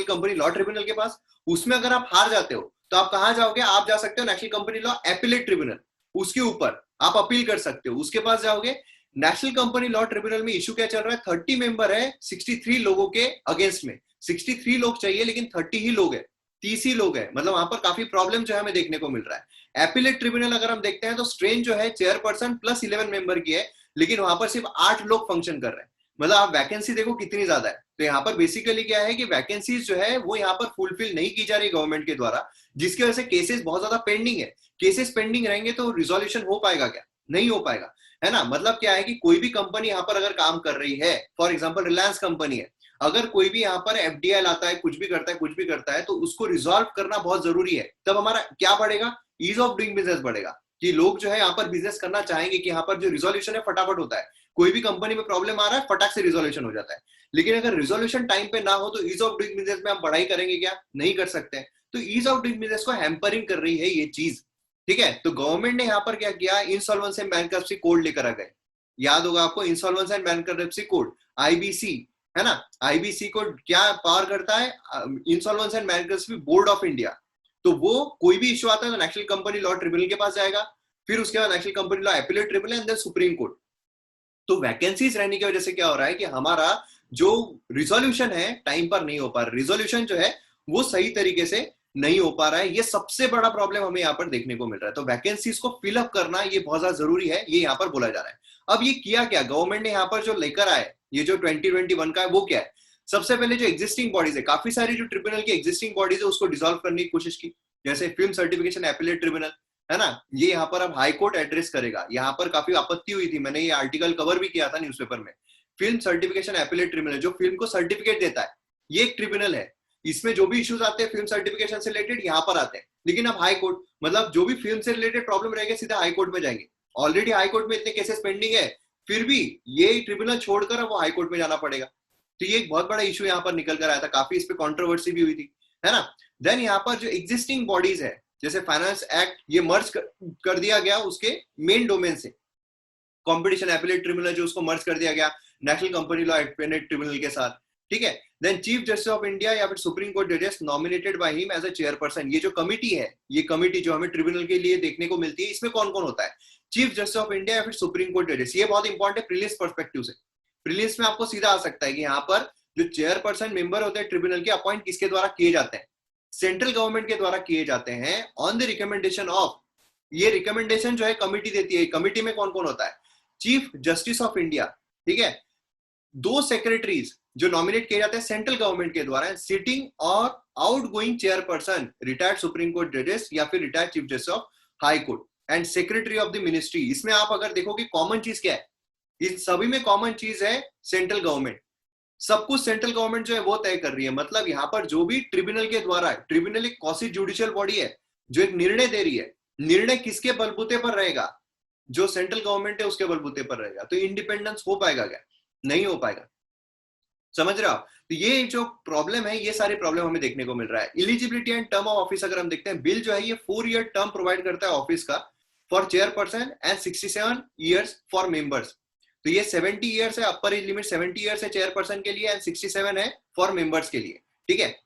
कंपनी लॉ ट्रिब्यूनल के पास। उसमें अगर आप हार जाते हो तो आप कहां जाओगे? आप जा सकते हो national company law appellate tribunal, उसके ऊपर आप अपील कर सकते हो, उसके पास जाओगे। नेशनल कंपनी लॉ ट्रिब्यूनल में इशू क्या चल रहा है? 30 मेंबर है 63 लोगों के अगेंस्ट में। 63 लोग चाहिए लेकिन 30 ही लोग है, 30 ही लोग है, मतलब वहां पर काफी प्रॉब्लम जो है हमें देखने को मिल रहा है। एपिलेट ट्रिब्यूनल अगर हम देखते हैं तो स्ट्रेंथ जो है चेयरपर्सन प्लस 11 मेंबर की है, लेकिन वहां पर सिर्फ 8 लोग फंक्शन कर रहे हैं। मतलब आप वैकेंसी देखो कितनी ज्यादा है। तो यहाँ पर बेसिकली क्या है कि वैकेंसीज जो है वो यहाँ पर फुलफिल नहीं की जा रही गवर्नमेंट के द्वारा, जिसकी वजह से केसेस बहुत ज्यादा पेंडिंग है। केसेस पेंडिंग रहेंगे तो रिजोल्यूशन हो पाएगा क्या? नहीं हो पाएगा, है ना। मतलब क्या है कि कोई भी कंपनी यहाँ पर अगर काम कर रही है, फॉर एग्जाम्पल रिलायंस कंपनी है, अगर कोई भी यहाँ पर एफडीआई लाता है, कुछ भी करता है, तो उसको रिजॉल्व करना बहुत जरूरी है। तब हमारा क्या बढ़ेगा? ईज ऑफ डूइंग बिजनेस बढ़ेगा, कि लोग जो है यहाँ पर बिजनेस करना चाहेंगे, कि यहाँ पर जो रिजोल्यूशन है फटाफट होता है। कोई भी कंपनी में प्रॉब्लम आ रहा है, फटाक से रिजोल्यूशन हो जाता है। लेकिन अगर रिजोल्यूशन टाइम पे ना हो तो ईज ऑफ डूइंग बिजनेस में हम बढ़ाई करेंगे क्या? नहीं कर सकते। तो ईज ऑफ डूइंग बिजनेस को हैम्परिंग कर रही है ये चीज, ठीक है। तो गवर्नमेंट ने यहाँ पर क्या किया? इंसॉल्वेंसी एंड बैंकरप्सी कोड लेकर आ गए। याद होगा आपको insolvency and bankruptcy code, IBC, है ना। आईबीसी को क्या पावर करता है? Insolvency and bankruptcy board of India. तो वो कोई भी इश्यू आता है तो नेशनल कंपनी लॉ ट्रिब्यूनल के पास जाएगा, फिर उसके बाद national company law appellate tribunal and then supreme court. तो वैकेंसीज रहने की वजह से क्या हो रहा है कि हमारा जो रिजोल्यूशन है टाइम पर नहीं हो पा रहा। रिजोल्यूशन जो है वो सही तरीके से नहीं हो पा रहा है, ये सबसे बड़ा प्रॉब्लम हमें यहाँ पर देखने को मिल रहा है। तो वैकेंसीज को फिलअप करना ये बहुत ज्यादा जरूरी है, ये यहाँ पर बोला जा रहा है। अब ये किया क्या गवर्नमेंट ने यहाँ पर जो लेकर आए, ये जो 2021 का है वो क्या है, सबसे पहले जो एग्जिस्टिंग बॉडीज है, काफी सारी जो ट्रिब्यूनल की एग्जिस्टिंग बॉडीज है उसको डिसॉल्व करने की कोशिश की, जैसे फिल्म सर्टिफिकेशन एपिलेट ट्रिब्यूनल है ना, ये यहाँ पर अब हाई कोर्ट एड्रेस करेगा। यहाँ पर काफी आपत्ति हुई थी, मैंने ये आर्टिकल कवर भी किया था न्यूज़पेपर में। फिल्म सर्टिफिकेशन एपिलेट ट्रिब्यूनल जो फिल्म को सर्टिफिकेट देता है, ये एक ट्रिब्यूनल है, इसमें जो भी इश्यूज आते हैं फिल्म सर्टिफिकेशन से रिलेटेड यहाँ पर आते हैं। लेकिन अब हाई कोर्ट, मतलब जो भी फिल्म से रिलेटेड प्रॉब्लम रहेगा सीधा हाई कोर्ट में जाएंगे। ऑलरेडी हाई कोर्ट में इतने केसेस पेंडिंग है, फिर भी ये ट्रिब्यूनल छोड़कर वो हाई कोर्ट में जाना पड़ेगा। तो ये एक बहुत बड़ा इशू यहाँ पर निकल कर आया था, काफी इस पे कंट्रोवर्सी भी हुई थी, है ना। देन यहाँ पर जो एग्जिस्टिंग बॉडीज है, जैसे फाइनेंस एक्ट, ये मर्ज कर दिया गया उसके मेन डोमेन से, कंपटीशन एपिलेट ट्रिब्यूनल जो उसको मर्ज कर दिया गया national company law appellate tribunal के साथ, ठीक है। Then chief justice of India या फिर सुप्रीम कोर्ट जजेस nominated by him as a chairperson, ये जो कमिटी है, ये कमिटी जो हमें ट्रिब्यूनल के लिए देखने को मिलती है, इसमें कौन कौन होता है, चीफ जस्टिस ऑफ इंडिया या फिर सुप्रीम कोर्ट जजेस। ये बहुत इंपॉर्टेंट है प्रीलिम्स पर्सपेक्टिव से। प्रीलिम्स में आपको सीधा आ सकता है कि यहाँ पर जो चेयरपर्सन मेंबर होते हैं ट्रिब्यूनल के, अपॉइंट किसके द्वारा किए जाते हैं, सेंट्रल गवर्नमेंट के द्वारा किए जाते हैं ऑन द रिकमेंडेशन ऑफ, ये रिकमेंडेशन जो है कमिटी देती है। कमिटी में कौन कौन होता है, चीफ जस्टिस ऑफ इंडिया, ठीक है, 2 सेक्रेटरीज जो नॉमिनेट किए जाते हैं सेंट्रल गवर्नमेंट के द्वारा, सिटिंग और outgoing chairperson retired supreme court जजेस या फिर retired chief justice of high court, and secretary of the ministry. इसमें आप अगर देखोगे कॉमन चीज क्या है, इस सभी में कॉमन चीज है सेंट्रल गवर्नमेंट, सब कुछ सेंट्रल गवर्नमेंट जो है वो तय कर रही है। मतलब यहाँ पर जो भी ट्रिब्यूनल के द्वारा, ट्रिब्यूनल एक क्वासी जुडिशियल बॉडी है जो एक निर्णय दे रही है, निर्णय किसके बलबूते पर रहेगा, जो सेंट्रल गवर्नमेंट है उसके बलबूते पर रहेगा। तो इंडिपेंडेंस हो पाएगा क्या, नहीं हो पाएगा, समझ रहे हो आप। तो ये जो प्रॉब्लम है, ये सारे प्रॉब्लम हमें देखने को मिल रहा है। Eligibility and term of office अगर हम देखते हैं, बिल जो है ये 4 ईयर टर्म प्रोवाइड करता है ऑफिस का for chairperson and 67 years for members. तो ये 70 ईयर्स है, अपर एज लिमिट 70 ईयर्स है चेयरपर्सन के लिए एंड 67 है फॉर मेंबर्स के लिए, ठीक है।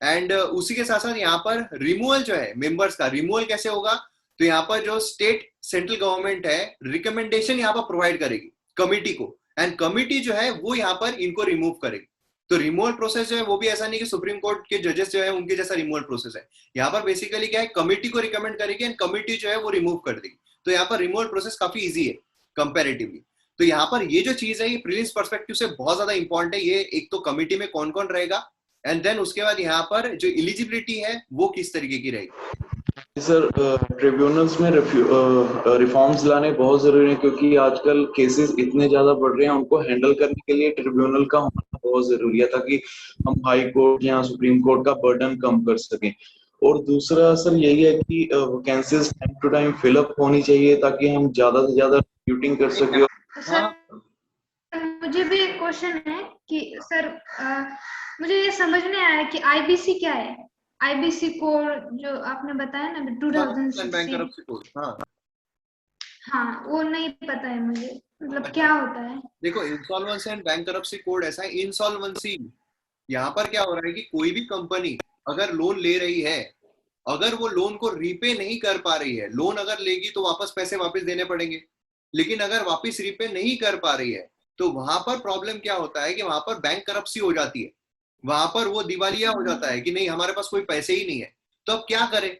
एंड उसी के साथ साथ यहाँ पर रिमूवल जो है मेंबर्स का, रिमूवल कैसे होगा, तो यहाँ पर जो स्टेट सेंट्रल गवर्नमेंट है रिकमेंडेशन यहाँ पर प्रोवाइड करेगी कमिटी को, एंड कमिटी जो है वो यहाँ पर इनको रिमूव करेगी। तो रिमूवल प्रोसेस जो है वो भी ऐसा नहीं कि सुप्रीम कोर्ट के जजेस जो है उनके जैसा रिमूवल प्रोसेस है। यहाँ पर बेसिकली क्या है, कमिटी को रिकमेंड करेगी एंड कमिटी जो है वो रिमूव कर देगी। तो यहाँ पर रिमूवल प्रोसेस काफी इजी है कंपेरेटिवली। तो यहाँ पर ये जो चीज है ये प्रीलिम्स पर्सपेक्टिव से बहुत ज्यादा इंपॉर्टेंट है। ये एक तो कमिटी में कौन कौन रहेगा, एंड देन उसके बाद यहाँ पर जो एलिजिबिलिटी है वो किस तरीके की रहेगी। सर ट्रिब्यूनल्स में रिफॉर्म्स लाने बहुत जरूरी है, क्योंकि आजकल केसेस इतने ज्यादा बढ़ रहे हैं, उनको हैंडल करने के लिए ट्रिब्यूनल का होना बहुत जरूरी है, ताकि हम हाई कोर्ट या सुप्रीम कोर्ट का बर्डन कम कर सकें। और दूसरा सर यही है कि vacancies time to time fill up होनी चाहिए, ताकि हम ज्यादा से ज्यादा रिक्रूटिंग कर सकें। सर मुझे भी एक क्वेश्चन है कि सर मुझे ये समझ नहीं आया कि आईबीसी क्या है। आईबीसी कोड जो आपने बताया ना 2016, हाँ वो नहीं पता है मुझे, मतलब क्या होता है। देखो इंसॉल्वेंसी एंड बैंकरप्सी कोड ऐसा है। इंसॉल्वेंसी यहाँ पर क्या हो रहा है कि कोई भी कंपनी अगर लोन ले रही है, अगर वो लोन को रीपे नहीं कर पा रही है, लोन अगर लेगी तो वापस पैसे वापस देने पड़ेंगे, लेकिन अगर वापस रीपे नहीं कर पा रही है तो वहां पर प्रॉब्लम क्या होता है कि वहां पर बैंक करप्सी हो जाती है, वहां पर वो दिवालिया हो जाता है कि नहीं हमारे पास कोई पैसे ही नहीं है। तो अब क्या करें,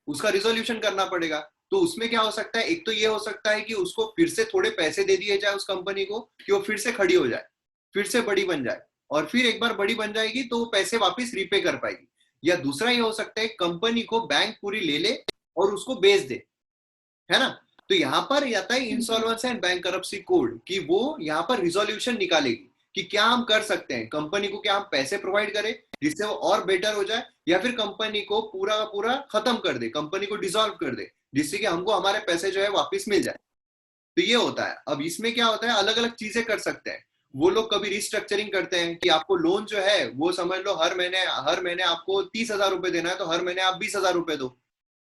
उसका रिजोल्यूशन करना पड़ेगा। तो उसमें क्या हो सकता है, एक तो ये हो सकता है कि उसको फिर से थोड़े पैसे दे दिए जाए उस कंपनी को कि वो फिर से खड़ी हो जाए, फिर से बड़ी बन जाए, और फिर एक बार बड़ी बन जाएगी तो वो पैसे वापस रीपे कर पाएगी। या दूसरा ये हो सकता है कंपनी को बैंक पूरी ले ले और उसको बेच दे, है ना। तो यहाँ पर आता है इंसॉल्वेंसी एंड बैंकरप्सी कोड कि वो यहाँ पर रिजोल्यूशन निकालेगी कि क्या हम कर सकते हैं, कंपनी को क्या हम पैसे प्रोवाइड करें जिससे वो और बेटर हो जाए, या फिर कंपनी को पूरा का पूरा खत्म कर दे, कंपनी को डिसॉल्व कर दे, जिससे कि हमको हमारे पैसे जो है वापस मिल जाए। तो ये होता है। अब इसमें क्या होता है, अलग अलग चीजें कर सकते हैं वो लोग। कभी रिस्ट्रक्चरिंग करते हैं कि आपको लोन जो है वो समझ लो हर महीने आपको 30,000 रुपए देना है, तो हर महीने आप 20,000 रुपए दो।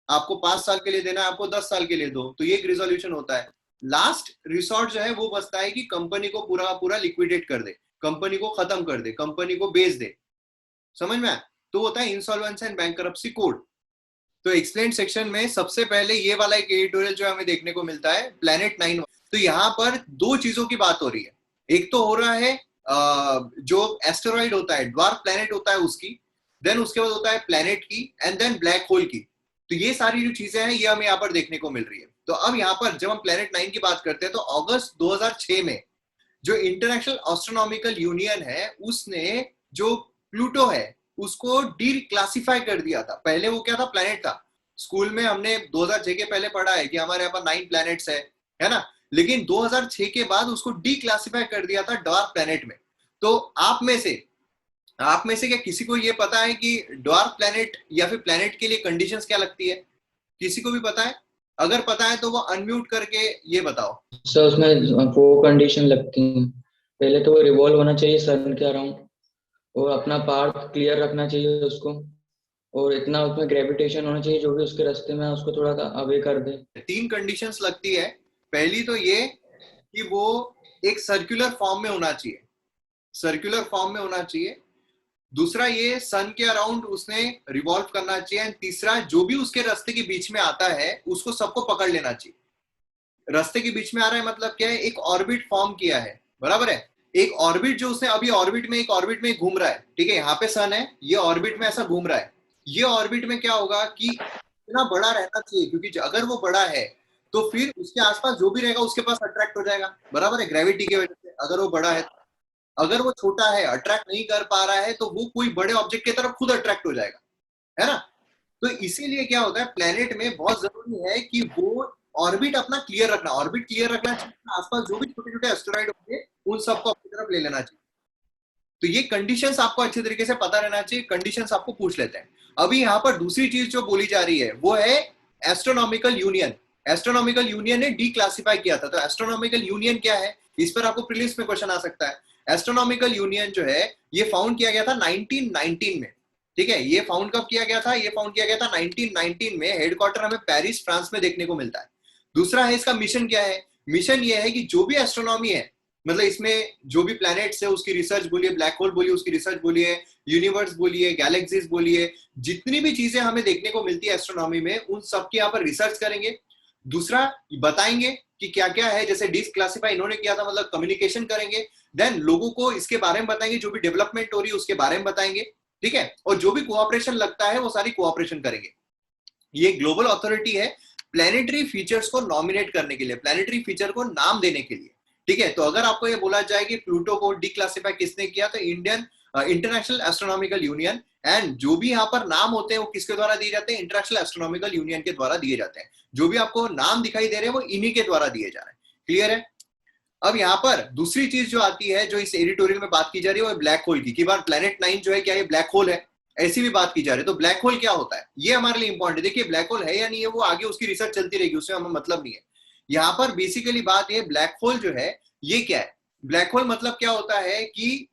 आपको 5 साल के लिए देना है, आपको 10 साल के लिए दो। तो ये एक रिजोल्यूशन होता है। लास्ट रिसोर्ट जो है वो बचता है कि कंपनी को पूरा पूरा लिक्विडेट कर दे, कंपनी को खत्म कर दे, कंपनी को बेच दे, समझ में आया। तो होता है इंसॉल्वेंसी एंड बैंकरप्सी कोड। तो एक्सप्लेन सेक्शन में सबसे पहले ये वाला एक एडिटोरियल जो हमें देखने को मिलता है प्लैनेट 9। तो यहाँ पर 2 चीजों की बात हो रही है। एक तो हो रहा है जो एस्टेरॉइड होता है, ड्वार्फ प्लैनेट होता है उसकी, देन उसके बाद होता है प्लेनेट की, एंड देन ब्लैक होल की। तो ये सारी जो चीजें हैं ये हमें यहाँ पर देखने को मिल रही है। तो अब यहाँ पर जब हम प्लेनेट 9 की बात करते हैं तो अगस्त 2006 में जो इंटरनेशनल एस्ट्रोनॉमिकल यूनियन है उसने जो प्लूटो है उसको डी क्लासिफाई कर दिया था। पहले वो क्या था, प्लेनेट था। स्कूल में हमने 2006 के पहले पढ़ा है कि हमारे यहाँ पर 9 प्लैनेट्स है ना, लेकिन 2006 के बाद उसको डी क्लासिफाई कर दिया था डार्क प्लैनेट में। तो आप में से क्या किसी को ये पता है कि डार्क प्लैनेट या फिर प्लैनेट के लिए कंडीशंस क्या लगती है? किसी को भी पता है? अगर पता है तो वो अनम्यूट करके ये बताओ। सर उसमें वो कंडीशन लगती है, पहले तो वो रिवॉल्व होना चाहिए सन के अराउंड, और अपना पाथ क्लियर रखना चाहिए उसको, और इतना उसमें ग्रेविटेशन होना चाहिए जो भी उसके रास्ते में उसको थोड़ा सा अवे कर दे। 3 कंडीशंस लगती है। पहली तो ये कि वो एक सर्कुलर फॉर्म में होना चाहिए, सर्कुलर फॉर्म में होना चाहिए। दूसरा ये सन के अराउंड उसने रिवॉल्व करना चाहिए। एंड तीसरा जो भी उसके रास्ते के बीच में आता है उसको सबको पकड़ लेना चाहिए। रास्ते के बीच में आ रहा है मतलब क्या है, एक ऑर्बिट फॉर्म किया है, बराबर है। एक ऑर्बिट जो उसने अभी ऑर्बिट में घूम रहा है, ठीक है, यहाँ पे सन है, ये ऑर्बिट में ऐसा घूम रहा है। ये ऑर्बिट में क्या होगा कि इतना बड़ा रहना चाहिए, क्योंकि अगर वो बड़ा है तो फिर उसके आसपास जो भी रहेगा उसके पास अट्रैक्ट हो जाएगा, बराबर है, ग्रेविटी की वजह से। अगर वो बड़ा है, अगर वो छोटा है, अट्रैक्ट नहीं कर पा रहा है, तो वो कोई बड़े ऑब्जेक्ट की तरफ खुद अट्रैक्ट हो जाएगा, है ना। तो इसीलिए क्या होता है, प्लेनेट में बहुत जरूरी है कि वो ऑर्बिट अपना क्लियर रखना, ऑर्बिट क्लियर रखना चाहिए। आसपास जो भी छोटे छोटे एस्टेरॉइड होंगे उन सबको अपनी तरफ ले लेना चाहिए। तो ये कंडीशंस आपको अच्छे तरीके से पता रहना चाहिए, कंडीशंस आपको पूछ लेते हैं। अभी यहाँ पर दूसरी चीज जो बोली जा रही है वो है एस्ट्रोनॉमिकल यूनियन। एस्ट्रोनॉमिकल यूनियन ने डी क्लासिफाई किया था। तो एस्ट्रोनॉमिकल यूनियन क्या है, इस पर आपको प्रीलिम्स में क्वेश्चन आ सकता है। एस्ट्रोनॉमिकल यूनियन जो है ये फाउंड किया गया था 1919 में, ठीक है। ये फाउंड कब किया गया था? ये फाउंड किया गया था 1919 में। हेडक्वार्टर हमें पेरिस फ्रांस में देखने को मिलता है। दूसरा है इसका मिशन क्या है, मिशन ये है कि जो भी एस्ट्रोनॉमी है, मतलब इसमें जो भी प्लैनेट्स है उसकी रिसर्च बोलिए, ब्लैक होल बोलिए उसकी रिसर्च बोलिए, यूनिवर्स बोलिए, गैलेक्सीज बोलिए, जितनी भी चीजें हमें देखने को मिलती है एस्ट्रोनॉमी में उन सब की यहाँ पर रिसर्च करेंगे। दूसरा बताएंगे कि क्या क्या है, जैसे डिस्क्लासिफाई इन्होंने किया था, मतलब कम्युनिकेशन करेंगे। देन लोगों को इसके बारे में बताएंगे, जो भी डेवलपमेंट हो रही है उसके बारे में बताएंगे, ठीक है। और जो भी कोऑपरेशन लगता है वो सारी कोऑपरेशन करेंगे। ये ग्लोबल अथॉरिटी है प्लैनेटरी फीचर्स को नॉमिनेट करने के लिए, प्लैनेटरी फीचर को नाम देने के लिए, ठीक है। तो अगर आपको ये बोला जाए कि प्लूटो को डिक्लासिफाई किसने किया, तो इंटरनेशनल एस्ट्रोनॉमिकल यूनियन। एंड जो भी यहाँ पर नाम होते हैं वो किसके द्वारा दिए जाते हैं? इंटरनेशनल एस्ट्रोनॉमिकल यूनियन के द्वारा दिए जाते हैं। जो भी आपको नाम दिखाई दे रहे हैं वो इन्हीं के द्वारा दिए जा रहे हैं। क्लियर है? अब यहाँ पर दूसरी चीज जो आती है, जो इस एडिटोरियल में बात की जा रही है, वो ब्लैक होल की बार प्लैनेट 9 जो है क्या ये ब्लैक होल है, ऐसी भी बात की जा रही है। तो ब्लैक होल क्या होता है ये हमारे लिए इंपॉर्टेंट है। देखिए ब्लैक होल है या नहीं है वो आगे उसकी रिसर्च चलती रहेगी, उससे हमें मतलब नहीं है। यहाँ पर बेसिकली बात ये ब्लैक होल जो है ये क्या है। ब्लैक होल मतलब क्या होता है कि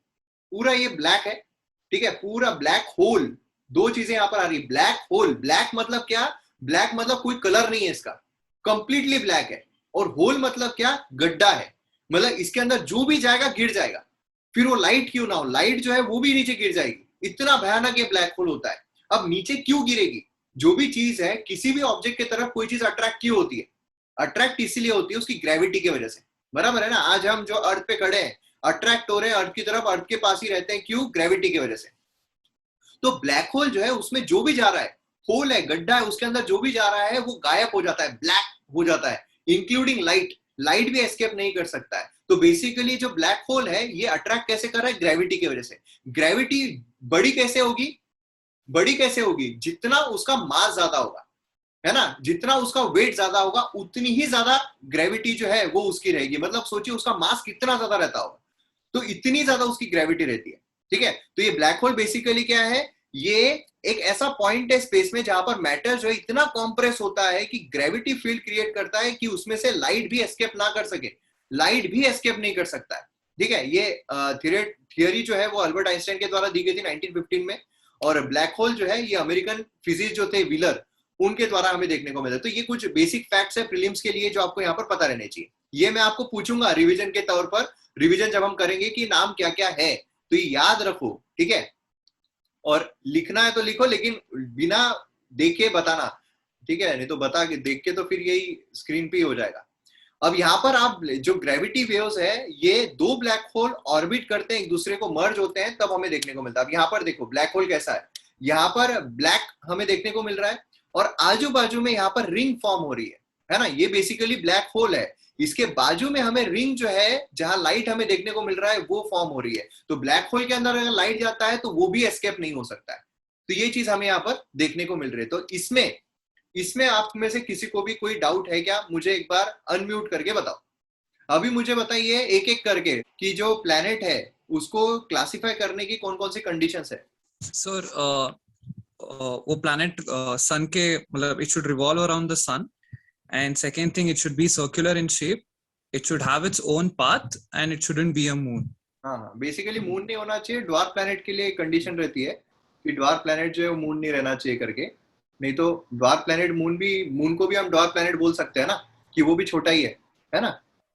पूरा ये ब्लैक है, ठीक है, पूरा ब्लैक होल। दो चीजें यहाँ पर आ रही है, ब्लैक होल, ब्लैक मतलब क्या, ब्लैक मतलब कोई कलर नहीं है इसका, कंप्लीटली ब्लैक है। और होल मतलब क्या, गड्ढा है, मतलब इसके अंदर जो भी जाएगा गिर जाएगा। फिर वो लाइट क्यों ना हो, लाइट जो है वो भी नीचे गिर जाएगी, इतना भयानक ये ब्लैक होल होता है। अब नीचे क्यों गिरेगी, जो भी चीज है, किसी भी ऑब्जेक्ट की तरफ कोई चीज अट्रैक्ट क्यों होती है, अट्रैक्ट इसीलिए होती है उसकी ग्रेविटी की वजह से, बराबर है ना। आज हम जो अर्थ पे खड़े हैं अट्रैक्ट हो रहे हैं अर्थ की तरफ, अर्थ के पास ही रहते हैं, क्यों? ग्रेविटी की वजह से। तो ब्लैक होल जो है उसमें जो भी जा रहा है, होल है, गड्ढा है, उसके अंदर जो भी जा रहा है वो गायब हो जाता है, ब्लैक हो जाता है, इंक्लूडिंग लाइट। लाइट भी एस्केप नहीं कर सकता है। तो बेसिकली जो ब्लैक होल है ये अट्रैक्ट कैसे कर रहा है, ग्रेविटी की वजह से। ग्रेविटी बड़ी कैसे होगी, बड़ी कैसे होगी, जितना उसका मास ज्यादा होगा, है ना, जितना उसका वेट ज्यादा होगा उतनी ही ज्यादा ग्रेविटी जो है वो उसकी रहेगी। मतलब सोचिए उसका मास कितना ज्यादा रहता होगा, तो इतनी ज्यादा उसकी ग्रेविटी रहती है, ठीक है। तो ये ब्लैक होल बेसिकली क्या है, ये एक ऐसा पॉइंट है स्पेस में जहां पर मैटर जो है इतना कॉम्प्रेस होता है कि ग्रेविटी फील्ड क्रिएट करता है कि उसमें से लाइट भी एस्केप ना कर सके, लाइट भी एस्केप नहीं कर सकता है, ठीक है। ये थियरी जो है वो अल्बर्ट आइंस्टाइन के द्वारा दी गई थी 1915 में। और ब्लैक होल जो है ये अमेरिकन फिजिक्स जो थे व्हीलर, उनके द्वारा हमें देखने को मिला। तो ये कुछ बेसिक फैक्ट्स है प्रीलिम्स के लिए जो आपको यहाँ पर पता रहने चाहिए। ये मैं आपको पूछूंगा रिवीजन के तौर पर, रिवीजन जब हम करेंगे कि नाम क्या क्या है, तो ये याद रखो, ठीक है। और लिखना है तो लिखो, लेकिन बिना देखे बताना, ठीक है, नहीं तो बता के देख के तो फिर यही स्क्रीन पे ही हो जाएगा। अब यहाँ पर आप जो ग्रेविटी वेव्स है, ये दो ब्लैक होल ऑर्बिट करते हैं, एक दूसरे को मर्ज होते हैं, तब हमें देखने को मिलता है। अब यहाँ पर देखो ब्लैक होल कैसा है, यहाँ पर ब्लैक हमें देखने को मिल रहा है और आजू बाजू में यहाँ पर रिंग फॉर्म हो रही है ना, ये बेसिकली ब्लैक होल है। इसके बाजू में हमें रिंग जो है जहां लाइट हमें देखने को मिल रहा है वो फॉर्म हो रही है। तो ब्लैक होल के अंदर अगर लाइट जाता है तो वो भी एस्केप नहीं हो सकता है। तो ये चीज हमें यहाँ पर देखने को मिल रही है। तो इसमें आप में से किसी को भी कोई डाउट है क्या? मुझे एक बार अनम्यूट करके बताओ। अभी मुझे बताइए एक एक करके कि जो प्लैनेट है उसको क्लासिफाई करने की कौन कौन सी कंडीशंस है। सर वो प्लैनेट सन के मतलब it should revolve around the sun, and second thing it should be circular in shape, it should have its own path, and it shouldn't be a moon. हाँ, basically moon नहीं होना चाहिए। Dwarf planet के लिए condition रहती है कि dwarf planet जो है मून नहीं रहना चाहिए करके, नहीं तो ड्वार्फ प्लैनेट मून को भी हम ड्वार्फ प्लैनेट बोल सकते हैं ना, कि वो भी छोटा ही है ना।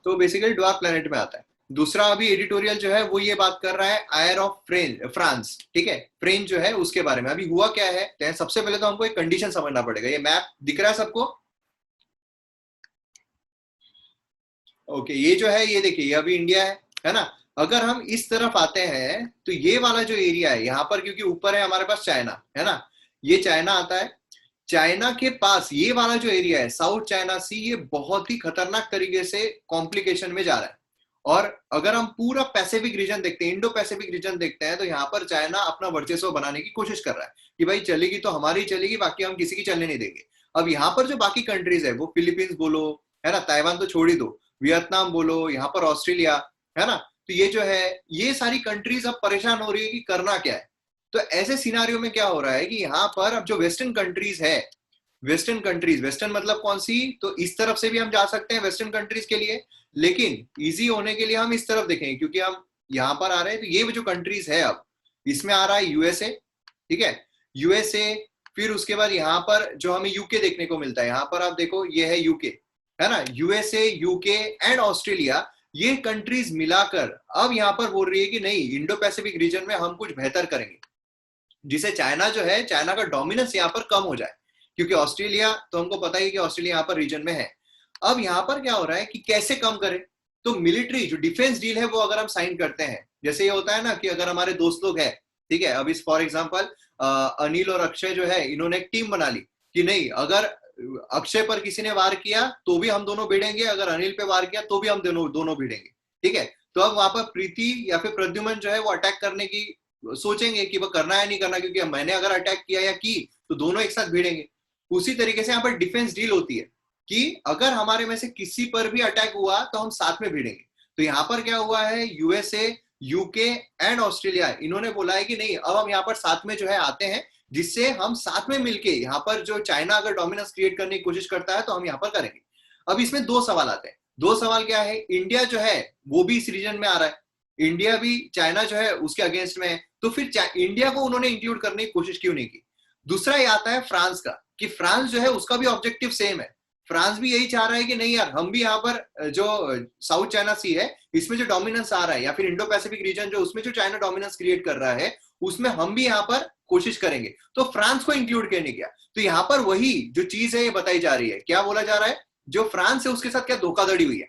तो बेसिकली ड्वार्फ प्लैनेट में आता है। दूसरा अभी एडिटोरियल जो है वो ये बात कर रहा है आयर ऑफ फ्रांस, ठीक है, फ्रेंच जो है उसके बारे में। अभी हुआ क्या है, सबसे पहले तो हमको एक कंडीशन समझना पड़ेगा। ये मैप दिख रहा है सबको? ओके, ये जो है ये देखिए, ये अभी इंडिया है ना। अगर हम इस तरफ आते हैं तो ये वाला जो एरिया है यहाँ पर, क्योंकि ऊपर है हमारे पास चाइना, है ना, ये चाइना आता है। चाइना के पास ये वाला जो एरिया है साउथ चाइना सी, ये बहुत ही खतरनाक तरीके से कॉम्प्लिकेशन में जा रहा है। और अगर हम पूरा पैसिफिक रीजन देखते हैं, इंडो पैसिफिक रीजन देखते हैं, तो यहाँ पर चाइना अपना वर्चस्व बनाने की कोशिश कर रहा है कि भाई चलेगी तो हमारी चलेगी, बाकी हम किसी की चलने नहीं देंगे। अब यहाँ पर जो बाकी कंट्रीज है वो फिलीपींस बोलो, है ना, ताइवान तो छोड़ ही दो, वियतनाम बोलो, यहाँ पर ऑस्ट्रेलिया, है ना, तो ये जो है ये सारी कंट्रीज अब परेशान हो रही है कि करना क्या है। तो ऐसे सिनारियो में क्या हो रहा है कि यहाँ पर अब जो वेस्टर्न कंट्रीज है, वेस्टर्न मतलब कौन सी, तो इस तरफ से भी हम जा सकते हैं वेस्टर्न कंट्रीज के लिए, लेकिन इजी होने के लिए हम इस तरफ देखेंगे क्योंकि हम यहाँ पर आ रहे हैं। तो ये जो कंट्रीज है अब इसमें आ रहा है यूएसए, ठीक है, यूएसए। फिर उसके बाद यहाँ पर जो हमें यूके देखने को मिलता है, यहाँ पर आप देखो ये है यूके, है ना, यूएसए, यूके एंड ऑस्ट्रेलिया, ये कंट्रीज मिलाकर अब यहाँ पर बोल रही है कि नहीं, इंडो पैसिफिक रीजन में हम कुछ बेहतर करेंगे, जिसे चाइना जो है, चाइना का डोमिनेंस यहाँ पर कम हो जाए। क्योंकि ऑस्ट्रेलिया तो हमको पता ही कि ऑस्ट्रेलिया यहाँ पर रीजन में है। अब यहाँ पर क्या हो रहा है कि कैसे कम करें, तो मिलिट्री जो डिफेंस डील है वो अगर हम साइन करते हैं, जैसे ये होता है ना कि अगर हमारे दोस्त लोग हैं, ठीक है, अब इस फॉर एग्जांपल अनिल और अक्षय जो है इन्होंने एक टीम बना ली कि नहीं, अगर अक्षय पर किसी ने वार किया तो भी हम दोनों भिड़ेंगे, अगर अनिल पे वार किया तो भी हम दोनों भिड़ेंगे, ठीक है। तो अब वहां पर प्रीति या फिर प्रद्युमन जो है वो अटैक करने की सोचेंगे कि वो करना है नहीं करना, क्योंकि मैंने अगर अटैक किया या की तो दोनों एक साथ भिड़ेंगे। उसी तरीके से यहाँ पर डिफेंस डील होती है कि अगर हमारे में से किसी पर भी अटैक हुआ तो हम साथ में भिड़ेंगे। तो यहाँ पर क्या हुआ है, यूएसए, यूके एंड ऑस्ट्रेलिया इन्होंने बोला है कि नहीं, अब हम यहाँ पर साथ में जो है आते हैं, जिससे हम साथ में मिलके यहाँ पर जो चाइना अगर डोमिनेंस क्रिएट करने की कोशिश करता है तो हम यहाँ पर करेंगे। अब इसमें दो सवाल आते हैं। दो सवाल क्या है, इंडिया जो है वो भी इस रीजन में आ रहा है, इंडिया भी चाइना जो है उसके अगेंस्ट में है, तो फिर इंडिया को उन्होंने इंक्लूड करने की कोशिश क्यों नहीं की। दूसरा ये आता है फ्रांस का, कि फ्रांस जो है उसका भी ऑब्जेक्टिव सेम है, फ्रांस भी यही चाह रहा है कि नहीं यार, हम भी यहाँ पर जो साउथ चाइना सी है इसमें जो डोमिनेंस आ रहा है, या फिर इंडो पैसिफिक रीजन जो उसमें जो चाइना डोमिनेंस क्रिएट कर रहा है उसमें हम भी यहाँ पर कोशिश करेंगे। तो फ्रांस को इंक्लूड करने किया। तो यहाँ पर वही जो चीज है ये बताई जा रही है, क्या बोला जा रहा है, जो फ्रांस है उसके साथ क्या धोखाधड़ी हुई है,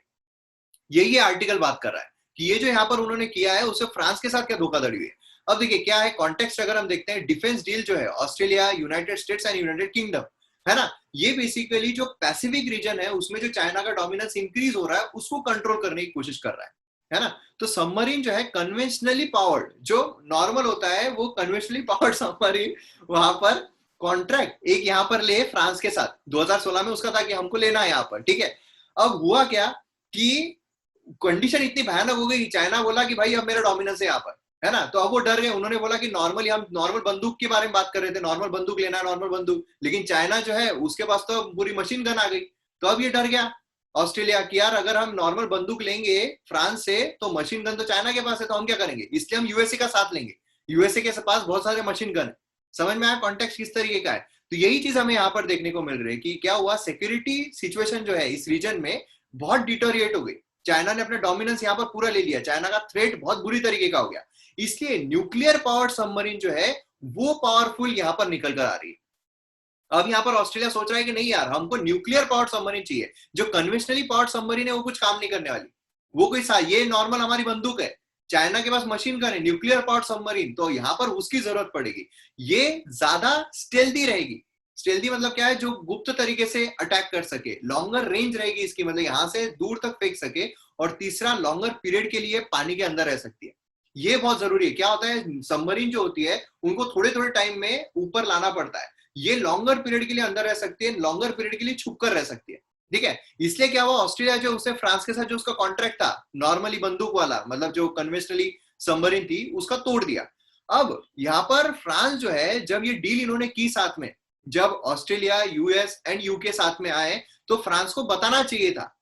यही ये आर्टिकल बात कर रहा है कि ये जो यहाँ पर उन्होंने किया है उससे फ्रांस के साथ क्या धोखाधड़ी हुई है। अब देखिए क्या है कॉन्टेक्स्ट, अगर हम देखते हैं डिफेंस डील जो है Australia, United states and United kingdom, है ना, ये बेसिकली जो पैसिफिक रीजन है उसमें जो चाइना का डोमिनेंस इंक्रीज हो रहा है उसको कंट्रोल करने की कोशिश कर रहा है ना। तो सबमरीन जो है कन्वेंशनली पावर्ड, जो नॉर्मल होता है वो कन्वेंशनली पावर्ड सबमरीन वहां पर कॉन्ट्रैक्ट एक यहाँ पर ले फ्रांस के साथ 2016 में उसका था कि हमको लेना है यहाँ पर, ठीक है। अब हुआ क्या कि कंडीशन इतनी भयानक हो गई, चाइना बोला कि भाई अब मेरा डोमिनेंस है यहाँ पर, है ना, तो अब वो डर गए। उन्होंने बोला कि नॉर्मली हम नॉर्मल बंदूक के बारे में बात कर रहे थे, नॉर्मल बंदूक लेना है, नॉर्मल बंदूक, लेकिन चाइना जो है उसके पास तो पूरी मशीन गन आ गई। तो अब ये डर गया ऑस्ट्रेलिया कि यार अगर हम नॉर्मल बंदूक लेंगे फ्रांस से तो मशीन गन तो चाइना के पास है, तो हम क्या करेंगे, इसलिए हम यूएसए का साथ लेंगे, यूएसए के पास बहुत सारे मशीन गन है। समझ में आया कॉन्टेक्स्ट किस तरीके का है। तो यही चीज हमें यहाँ पर देखने को मिल रही है कि क्या हुआ, सिक्योरिटी सिचुएशन जो है इस रीजन में बहुत डिटोरिएट हो गई, चाइना ने अपना डोमिनेंस यहाँ पर पूरा ले लिया, चाइना का थ्रेट बहुत बुरी तरीके का हो गया, इसलिए न्यूक्लियर पावर्ड सबमरीन जो है वो पावरफुल यहाँ पर निकल कर आ रही है। अब यहाँ पर ऑस्ट्रेलिया सोच रहा है कि नहीं यार, हमको न्यूक्लियर पावर्ड सबमरीन चाहिए, जो कन्वेंशनली पावर्ड सबमरीन है वो कुछ काम नहीं करने वाली, वो कोई ये नॉर्मल हमारी बंदूक है, चाइना के पास मशीन गन है, न्यूक्लियर पावर्ड सबमरीन, तो यहाँ पर उसकी जरूरत पड़ेगी। ये ज्यादा स्टेल्दी रहेगी। स्टेल्दी मतलब क्या है, जो गुप्त तरीके से अटैक कर सके, लॉन्गर रेंज रहेगी इसकी, मतलब यहाँ से दूर तक फेंक सके, और तीसरा लॉन्गर पीरियड के लिए पानी के अंदर रह सकती है। ये बहुत जरूरी है। क्या होता है, सबमरीन जो होती है उनको थोड़े थोड़े टाइम में ऊपर लाना पड़ता है, ये लॉन्गर पीरियड के लिए अंदर रह सकती है, लॉन्गर पीरियड के लिए छुप कर रह सकती है। ठीक है, इसलिए क्या हुआ, ऑस्ट्रेलिया जो उससे फ्रांस के साथ जो उसका कॉन्ट्रैक्ट था नॉर्मली बंदूक वाला, मतलब जो कन्वेंशनली सबमरीन थी, उसका तोड़ दिया। अब यहाँ पर फ्रांस जो है, जब ये डील इन्होंने की साथ में, जब ऑस्ट्रेलिया, यूएस एंड यूके साथ में आए, तो फ्रांस को बताना चाहिए था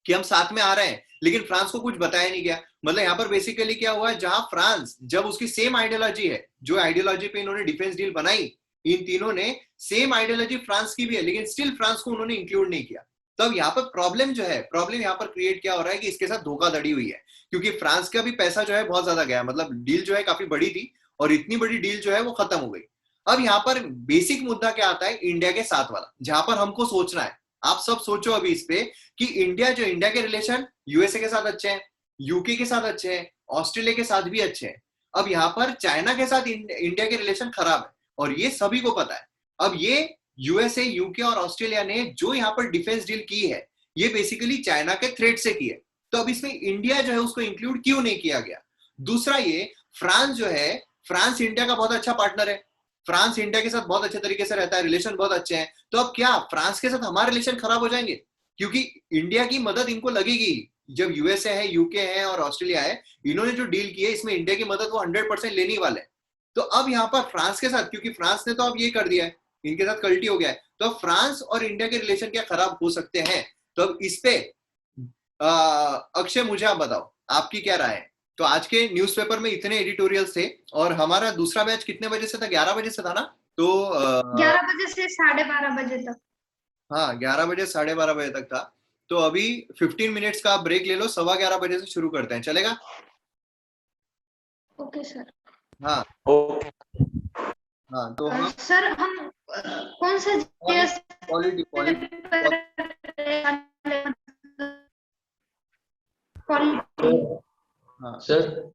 कि हम साथ में आ रहे हैं, लेकिन फ्रांस को कुछ बताया नहीं गया। मतलब यहाँ पर बेसिकली क्या हुआ, जहां फ्रांस, जब उसकी सेम आइडियोलॉजी है, जो आइडियोलॉजी पे इन्होंने डिफेंस डील बनाई, इन तीनों ने सेम आइडियोलॉजी फ्रांस की भी है, लेकिन स्टिल फ्रांस को उन्होंने इंक्लूड नहीं किया। तब यहाँ पर प्रॉब्लम जो है, प्रॉब्लम यहाँ पर क्रिएट क्या हो रहा है कि इसके साथ धोखाधड़ी हुई है, क्योंकि फ्रांस का भी पैसा जो है बहुत ज्यादा गया, मतलब डील जो है काफी बड़ी थी, और इतनी बड़ी डील जो है वो खत्म हो गई। अब यहाँ पर बेसिक मुद्दा क्या आता है, इंडिया के साथ वाला, जहां पर हमको सोचना है। आप सब सोचो अभी इस पे कि इंडिया के रिलेशन यूएसए के साथ अच्छे हैं, यूके के साथ अच्छे हैं, ऑस्ट्रेलिया के साथ भी अच्छे हैं। अब यहाँ पर चाइना के साथ इंडिया के रिलेशन खराब है, और ये सभी को पता है। अब ये यूएसए, यूके और ऑस्ट्रेलिया ने जो यहाँ पर डिफेंस डील की है, ये बेसिकली चाइना के थ्रेट से की है। तो अब इसमें इंडिया जो है उसको इंक्लूड क्यों नहीं किया गया? दूसरा, ये फ्रांस जो है, फ्रांस इंडिया का बहुत अच्छा पार्टनर है, फ्रांस इंडिया के साथ बहुत अच्छे तरीके से रहता है, रिलेशन बहुत अच्छे हैं। तो अब क्या फ्रांस के साथ हमारे रिलेशन खराब हो जाएंगे? क्योंकि इंडिया की मदद इनको लगेगी। जब यूएसए है, यूके है और ऑस्ट्रेलिया है, इन्होंने जो डील की है, इसमें इंडिया की मदद वो 100% लेने वाले। तो अब यहाँ पर फ्रांस के साथ, क्योंकि फ्रांस ने तो अब ये कर दिया है, इनके साथ कल्टी हो गया है, तो अब फ्रांस और इंडिया के रिलेशन क्या खराब हो सकते हैं? तो अब इस पे अक्षय, मुझे आप बताओ, आपकी क्या राय है? तो आज के न्यूज़पेपर में इतने एडिटोरियल्स थे, और हमारा दूसरा बैच कितने बजे से था? 11 बजे से था ना? तो 11 बजे से 12:30 बजे तक। हाँ, 11 बजे 12:30 बजे तक था। तो अभी 15 मिनट्स का ब्रेक ले लो, 11:15 बजे से शुरू करते हैं, चलेगा? Okay sir. हाँ हाँ, तो हम सर हम कौन सा जीएस क्वालिटी क्वालिटी हाँ सर